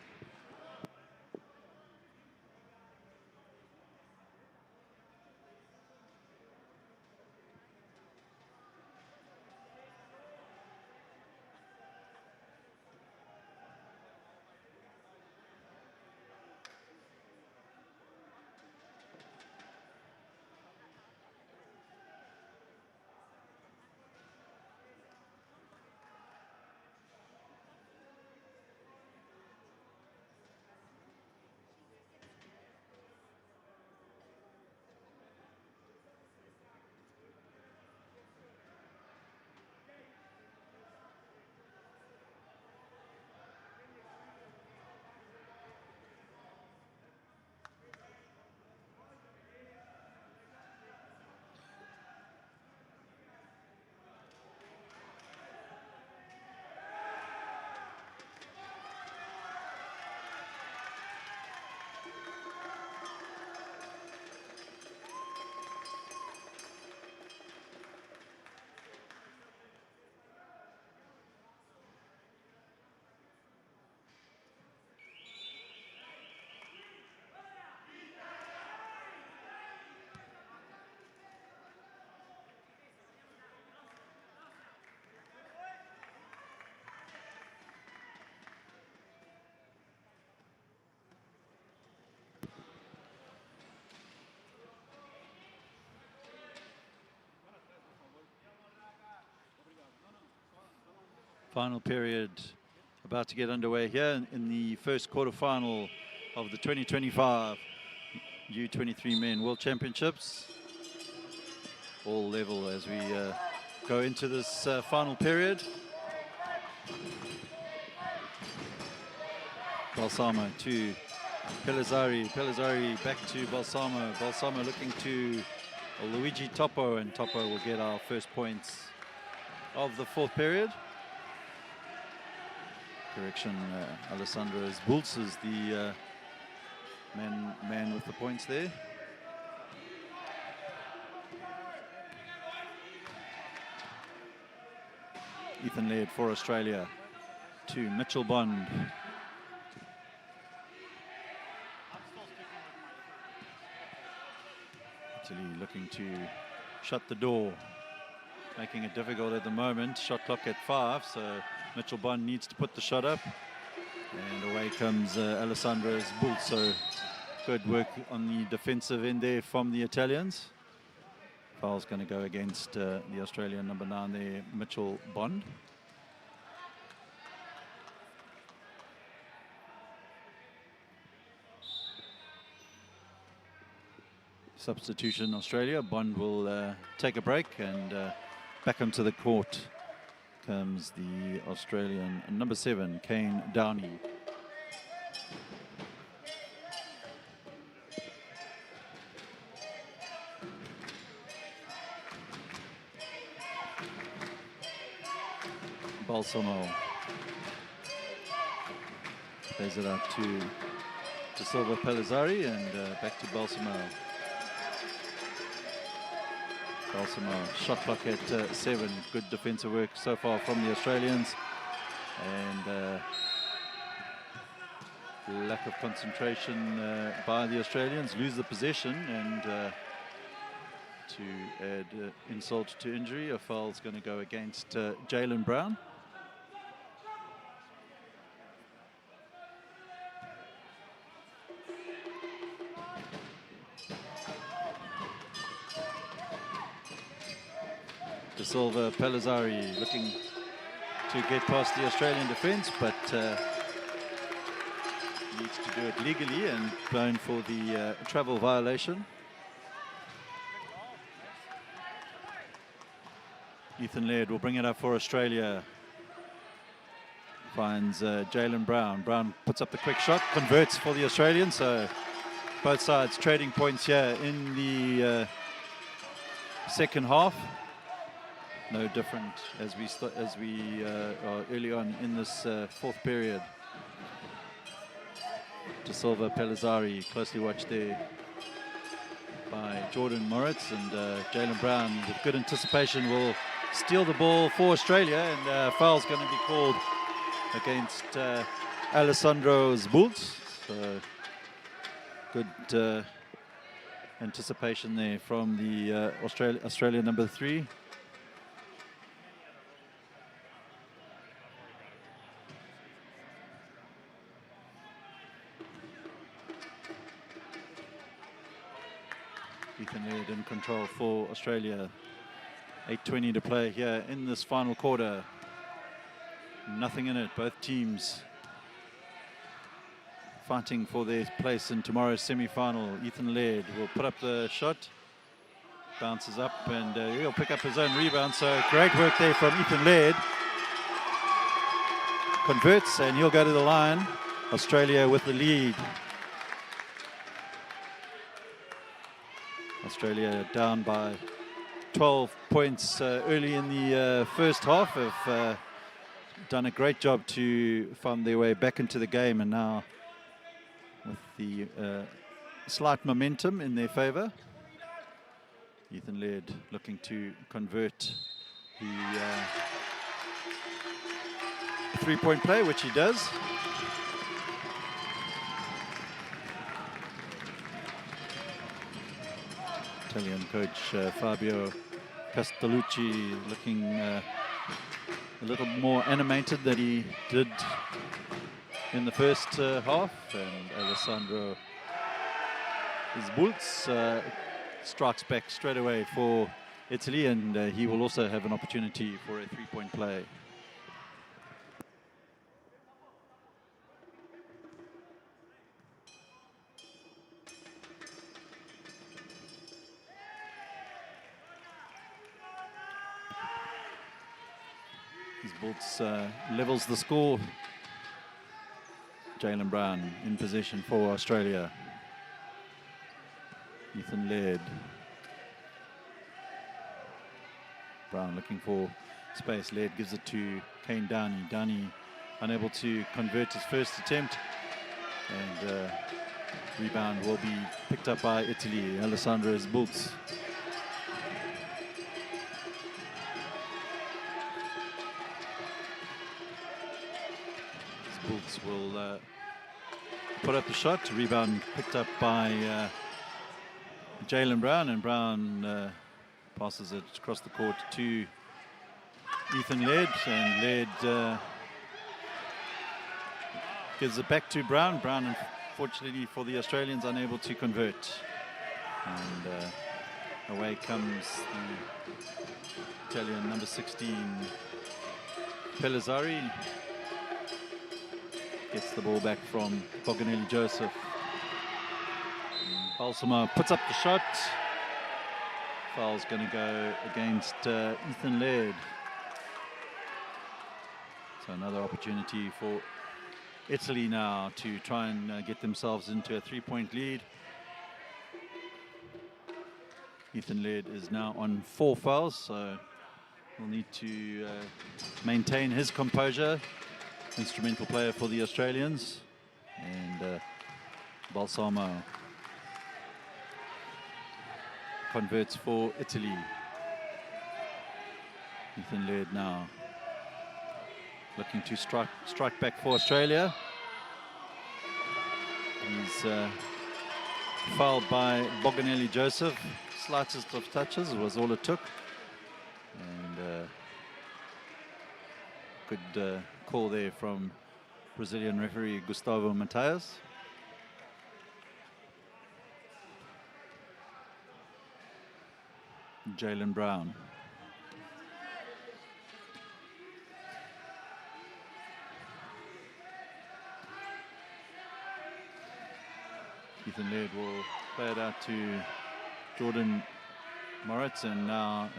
Final period about to get underway here in the first quarterfinal of the 2025 U23 Men World Championships. All level as we go into this final period. Balsamo to Pellizzari. Pellizzari back to Balsamo. Balsamo looking to Luigi Topo, and Topo will get our first points of the fourth period. Correction, Alessandro Bulls is the man with the points there. Ethan Laird for Australia to Mitchell Bond. Italy looking to shut the door, making it difficult at the moment. Shot clock at 5, so Mitchell Bond needs to put the shot up. And away comes Alessandro Bulls. So good work on the defensive end there from the Italians. Foul's going to go against the Australian number 9 there, Mitchell Bond. Substitution Australia. Bond will take a break, and back onto the court comes the Australian number 7, Kane Downey. Balsamo plays it out to Silva Pellizzari, and back to Balsamo. Balsamo, shot clock at 7. Good defensive work so far from the Australians. And lack of concentration by the Australians. Lose the possession, and to add insult to injury, a foul's going to go against Jalen Brown. De Silva Pellizzari looking to get past the Australian defence, but needs to do it legally and blown for the travel violation. Ethan Laird will bring it up for Australia. Finds Jalen Brown. Brown puts up the quick shot, converts for the Australians. So both sides trading points here in the second half. No different as we are early on in this fourth period. De Silva Pellizzari, closely watched there by Jordan Moritz, and Jalen Brown with good anticipation will steal the ball for Australia, and foul's going to be called against Alessandro Zbults. So good anticipation there from the Australia number 3. Ethan Laird in control for Australia. 8:20 to play here in this final quarter. Nothing in it. Both teams fighting for their place in tomorrow's semi-final. Ethan Laird will put up the shot. Bounces up, and he'll pick up his own rebound. So great work there from Ethan Laird. Converts, and he'll go to the line. Australia with the lead. Australia down by 12 points early in the first half. Have done a great job to find their way back into the game, and now with the slight momentum in their favour. Ethan Laird looking to convert the three-point play, which he does. Italian coach Fabio Castellucci looking a little more animated than he did in the first half, and Alessandro Zbults strikes back straight away for Italy, and he will also have an opportunity for a three-point play. Zbults levels the score. Jalen Brown in possession for Australia. Ethan Laird. Brown looking for space. Laird gives it to Kane Downey. Downey unable to convert his first attempt. And rebound will be picked up by Italy. Alessandro Zbults. Zbults will put up the shot. Rebound picked up by Jalen Brown, and Brown passes it across the court to Ethan Laird, and Laird gives it back to Brown. Brown, unfortunately for the Australians, unable to convert. And away comes the Italian number 16, Pellizzari. Gets the ball back from Boganelli Joseph. Balsamo puts up the shot. Foul's going to go against Ethan Laird. So another opportunity for Italy now to try and get themselves into a three-point lead. Ethan Laird is now on 4 fouls, so will need to maintain his composure. Instrumental player for the Australians. And Balsamo converts for Italy. Ethan Laird now looking to strike back for Australia. He's fouled by Boganelli Joseph. Slightest of touches was all it took. And good call there from Brazilian referee Gustavo Mateus. Jalen Brown. Ethan Laird will play it out to Jordan Moritz, and now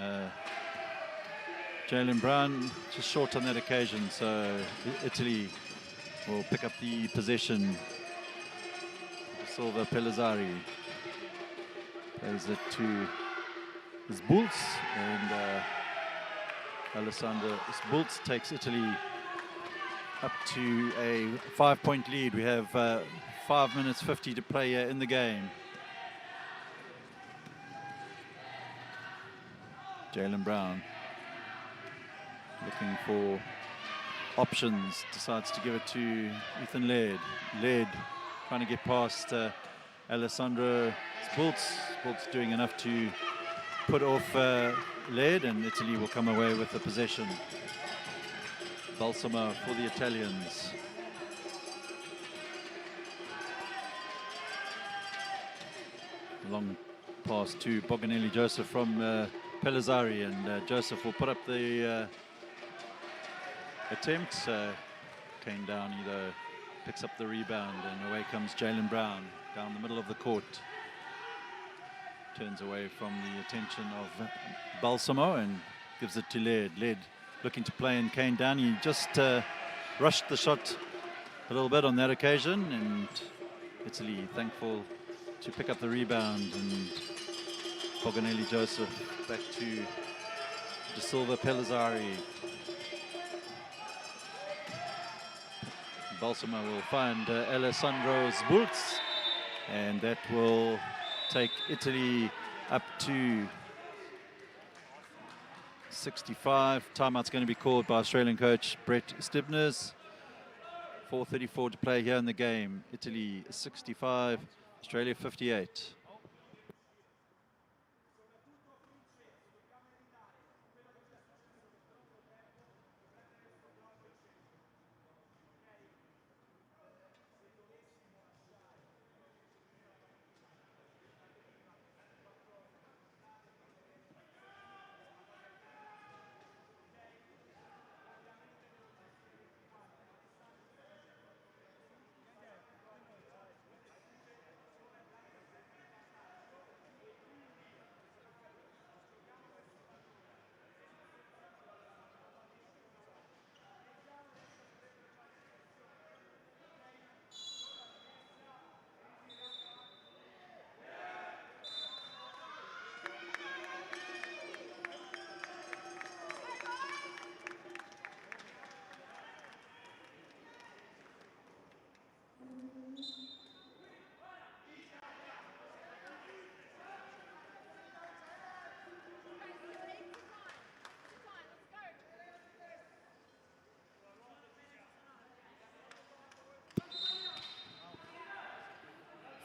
Jalen Brown just short on that occasion, so Italy will pick up the possession. Silva Pellizzari plays it to Zbults, and Alessandro Zbults takes Italy up to a 5-point lead. We have 5 minutes 50 to play in the game. Jalen Brown looking for options, decides to give it to Ethan Laird. Laird trying to get past Alessandro Zbults. Zbults doing enough to put off Laird, and Italy will come away with the possession. Balsamo for the Italians. Long pass to Boganelli Joseph from Pellizzari, and Joseph will put up the attempt. Kane Downey though picks up the rebound, and away comes Jalen Brown down the middle of the court. Turns away from the attention of Balsamo and gives it to Laird. Laird looking to play in Kane Downey. Just rushed the shot a little bit on that occasion, and Italy thankful to pick up the rebound, and Boganelli Joseph back to De Silva Pellizzari. Balsamo will find Alessandro Zbults, and that will take Italy up to 65. Timeout's going to be called by Australian coach Brett Stibners. 4:34 to play here in the game. Italy 65, Australia 58.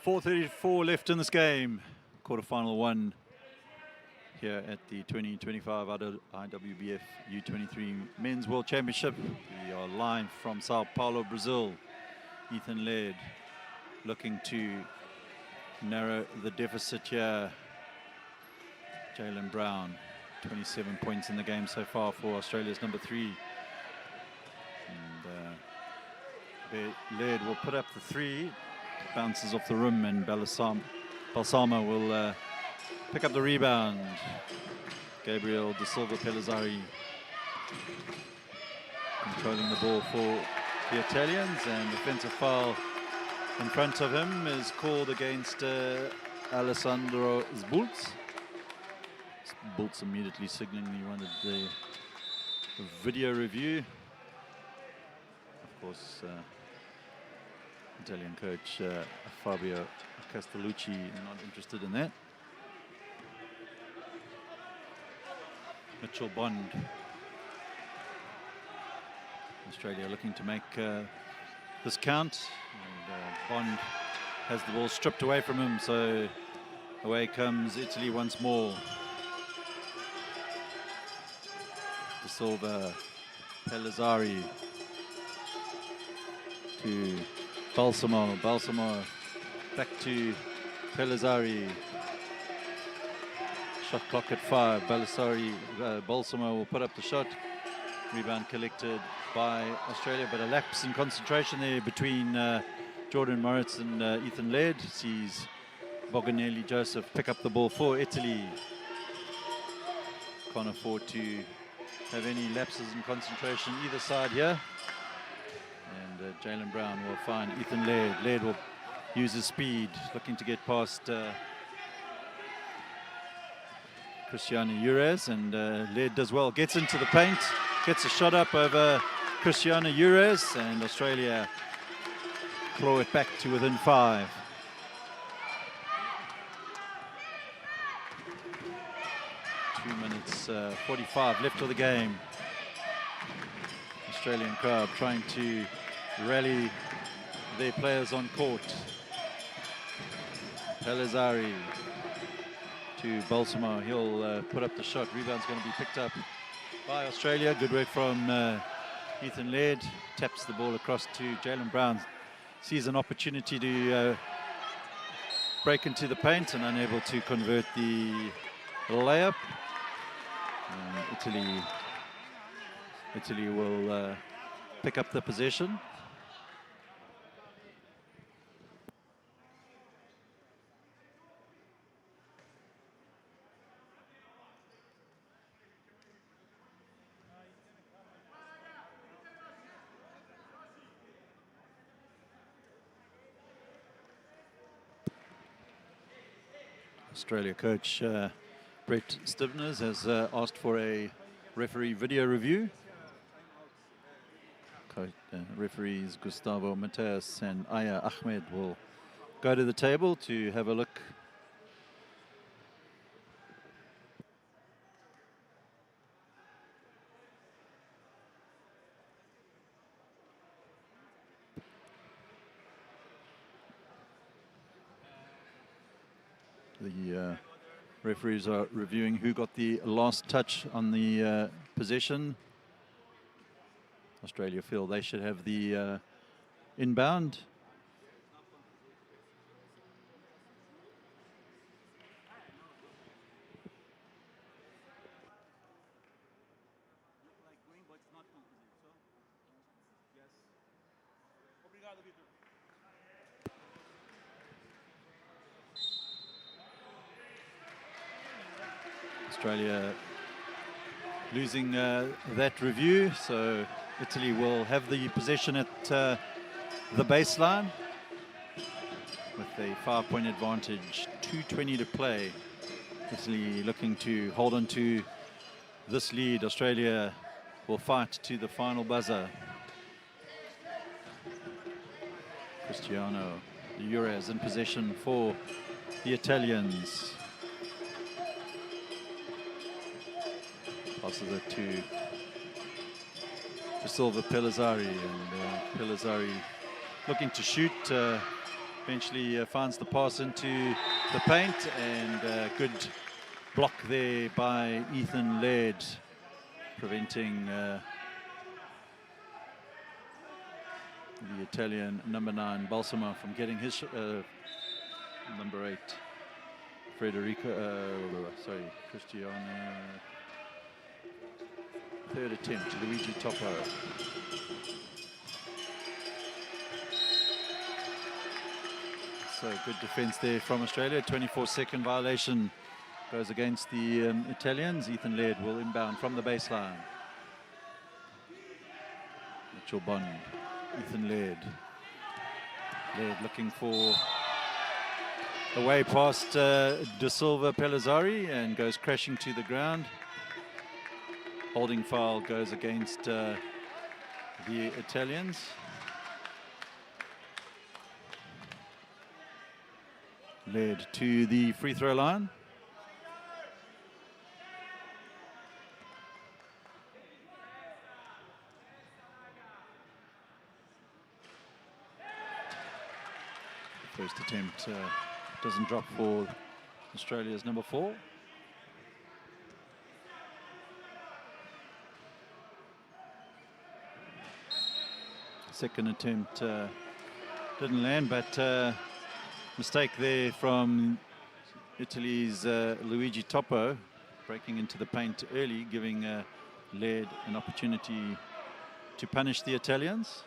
.434 left in this game. Quarterfinal one here at the 2025 IWBF U23 Men's World Championship. We are live from Sao Paulo, Brazil. Ethan Laird looking to narrow the deficit here. Jalen Brown, 27 points in the game so far for Australia's number 3. And Laird will put up the 3. Bounces off the rim, and Balsamo will pick up the rebound. Gabriel De Silva Pellizzari controlling the ball for the Italians, and defensive foul in front of him is called against Alessandro Zbults. Zbults immediately signaling he wanted the video review. Of course, Italian coach Fabio Castellucci not interested in that. Mitchell Bond Australia looking to make this count. And Bond has the ball stripped away from him, so away comes Italy once more. De Silva, Pellizzari to Balsamo. Balsamo back to Pellizzari. Shot clock at 5. Balsamo will put up the shot. Rebound collected by Australia, but a lapse in concentration there between Jordan Moritz and Ethan Laird. Sees Boganelli Joseph pick up the ball for Italy. Can't afford to have any lapses in concentration either side here. And Jalen Brown will find Ethan Laird. Laird will use his speed, looking to get past Cristiano Ures, and Laird does well. Gets into the paint, gets a shot up over Cristiano Ures, and Australia claw it back to within 5. Two minutes 45 left of the game. Australian crowd trying to rally their players on court. Pellizzari to Balsamo. He'll put up the shot. Rebound's going to be picked up by Australia. Good work from Ethan Laird. Taps the ball across to Jalen Brown. Sees an opportunity to break into the paint and unable to convert the layup. Italy will pick up the possession. Australia coach Brett Stivners has asked for a referee video review. Referees Gustavo Mateus and Aya Ahmed will go to the table to have a look. The referees are reviewing who got the last touch on the possession. Australia feel they should have the inbound. Australia losing that review, so Italy will have the possession at the baseline with a 5-point advantage, 2:20 to play. Italy looking to hold on to this lead. Australia will fight to the final buzzer. Cristiano Ures in possession for the Italians. Passes it to De Silva Pellizzari, and Pellizzari looking to shoot. Eventually finds the pass into the paint, and good block there by Ethan Laird, preventing the Italian number 9 Balsamo from getting his number 8 Cristiano. Third attempt, Luigi Topo. So good defense there from Australia. 24-second violation goes against the Italians. Ethan Laird will inbound from the baseline. Mitchell Bond, Ethan Laird. Laird looking for a way past De Silva Pellizzari and goes crashing to the ground. Holding foul goes against the Italians. Led to the free throw line. First attempt doesn't drop for Australia's number 4. Second attempt didn't land, but mistake there from Italy's Luigi Toppo, breaking into the paint early, giving Laird an opportunity to punish the Italians.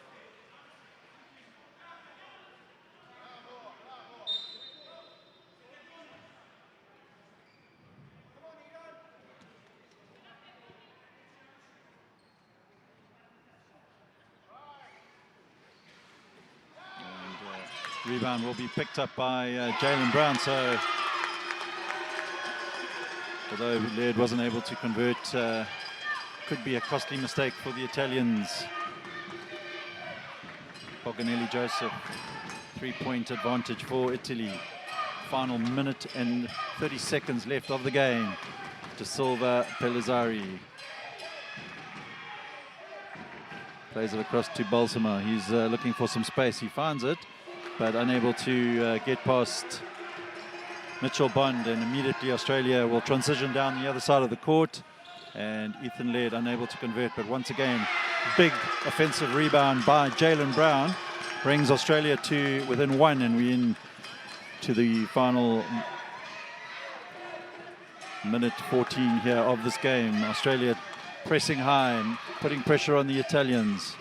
Rebound will be picked up by Jalen Brown. So, although Laird wasn't able to convert, could be a costly mistake for the Italians. Boganelli Joseph, 3-point advantage for Italy. Final minute and 30 seconds left of the game. De Silva Pellizzari plays it across to Balsamo. He's looking for some space. He finds it, but unable to get past Mitchell Bond, and immediately Australia will transition down the other side of the court, and Ethan Laird unable to convert. But once again, big offensive rebound by Jalen Brown brings Australia to within 1, and we're in to the final minute 14 here of this game. Australia pressing high and putting pressure on the Italians.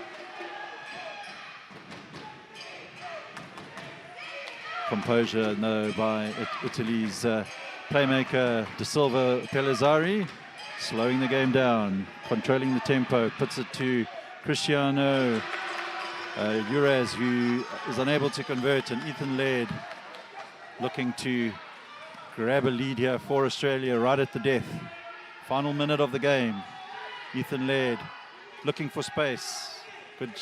Composure, no, by Italy's playmaker De Silva Pellizzari, slowing the game down, controlling the tempo, puts it to Cristiano Uraz, who is unable to convert, and Ethan Laird looking to grab a lead here for Australia right at the death. Final minute of the game. Ethan Laird looking for space. Good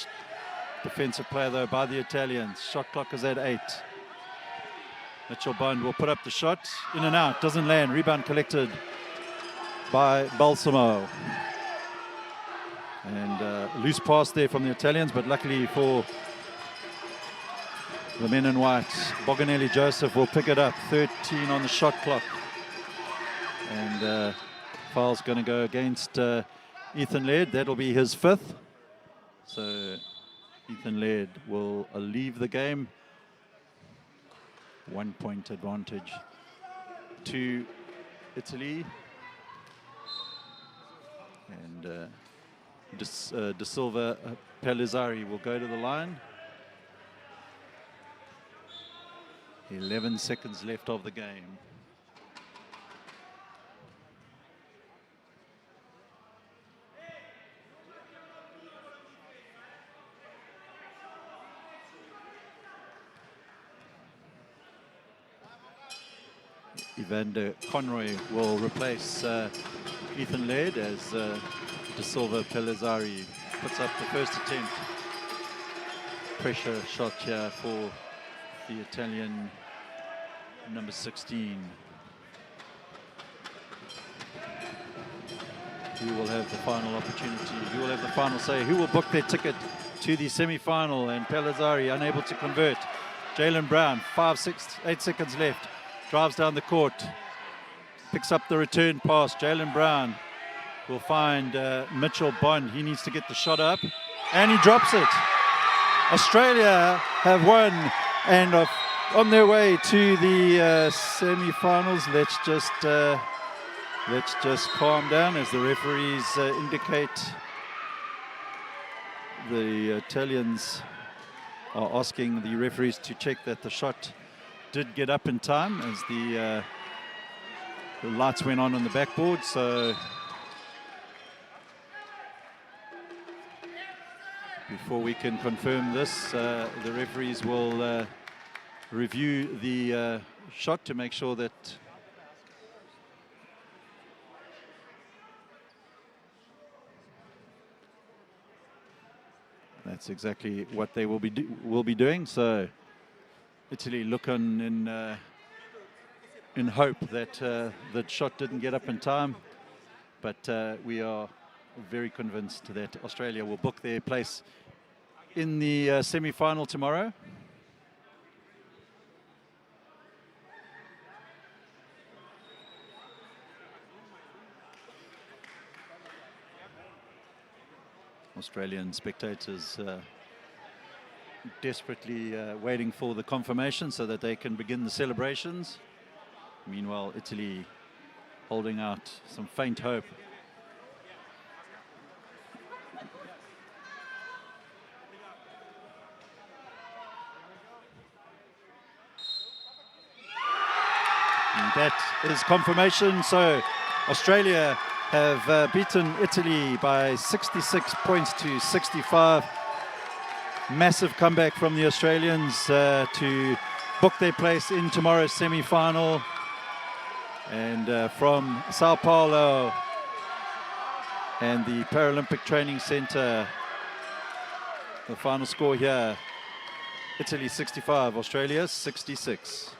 defensive play though by the Italians. Shot clock is at 8. Mitchell Bond will put up the shot, in and out, doesn't land. Rebound collected by Balsamo. And loose pass there from the Italians, but luckily for the men in white, Boganelli Joseph will pick it up. 13 on the shot clock. And foul's going to go against Ethan Laird. That'll be his 5th. So Ethan Laird will leave the game. 1-point advantage to Italy. And De Silva Pellizzari will go to the line. 11 seconds left of the game. Evander Conroy will replace Ethan Laird as De Silva Pellizzari puts up the first attempt. Pressure shot here for the Italian number 16. Who will have the final opportunity? Who will have the final say? Who will book their ticket to the semi-final? And Pellizzari unable to convert. Jalen Brown, 8 seconds left. Drives down the court, picks up the return pass. Jalen Brown will find Mitchell Bond. He needs to get the shot up, and he drops it. Australia have won and are on their way to the semi-finals. Let's just calm down as the referees indicate the Italians are asking the referees to check that the shot did get up in time as the lights went on the backboard. So before we can confirm this, the referees will review the shot to make sure that that's exactly what they will be doing. So Italy look on in hope that the shot didn't get up in time, but we are very convinced that Australia will book their place in the semi-final tomorrow. Australian spectators desperately waiting for the confirmation so that they can begin the celebrations. Meanwhile, Italy holding out some faint hope. And that is confirmation. So Australia have beaten Italy by 66 points to 65. Massive comeback from the Australians to book their place in tomorrow's semi-final. And from Sao Paulo and the Paralympic Training Center, the final score here, Italy 65, Australia 66.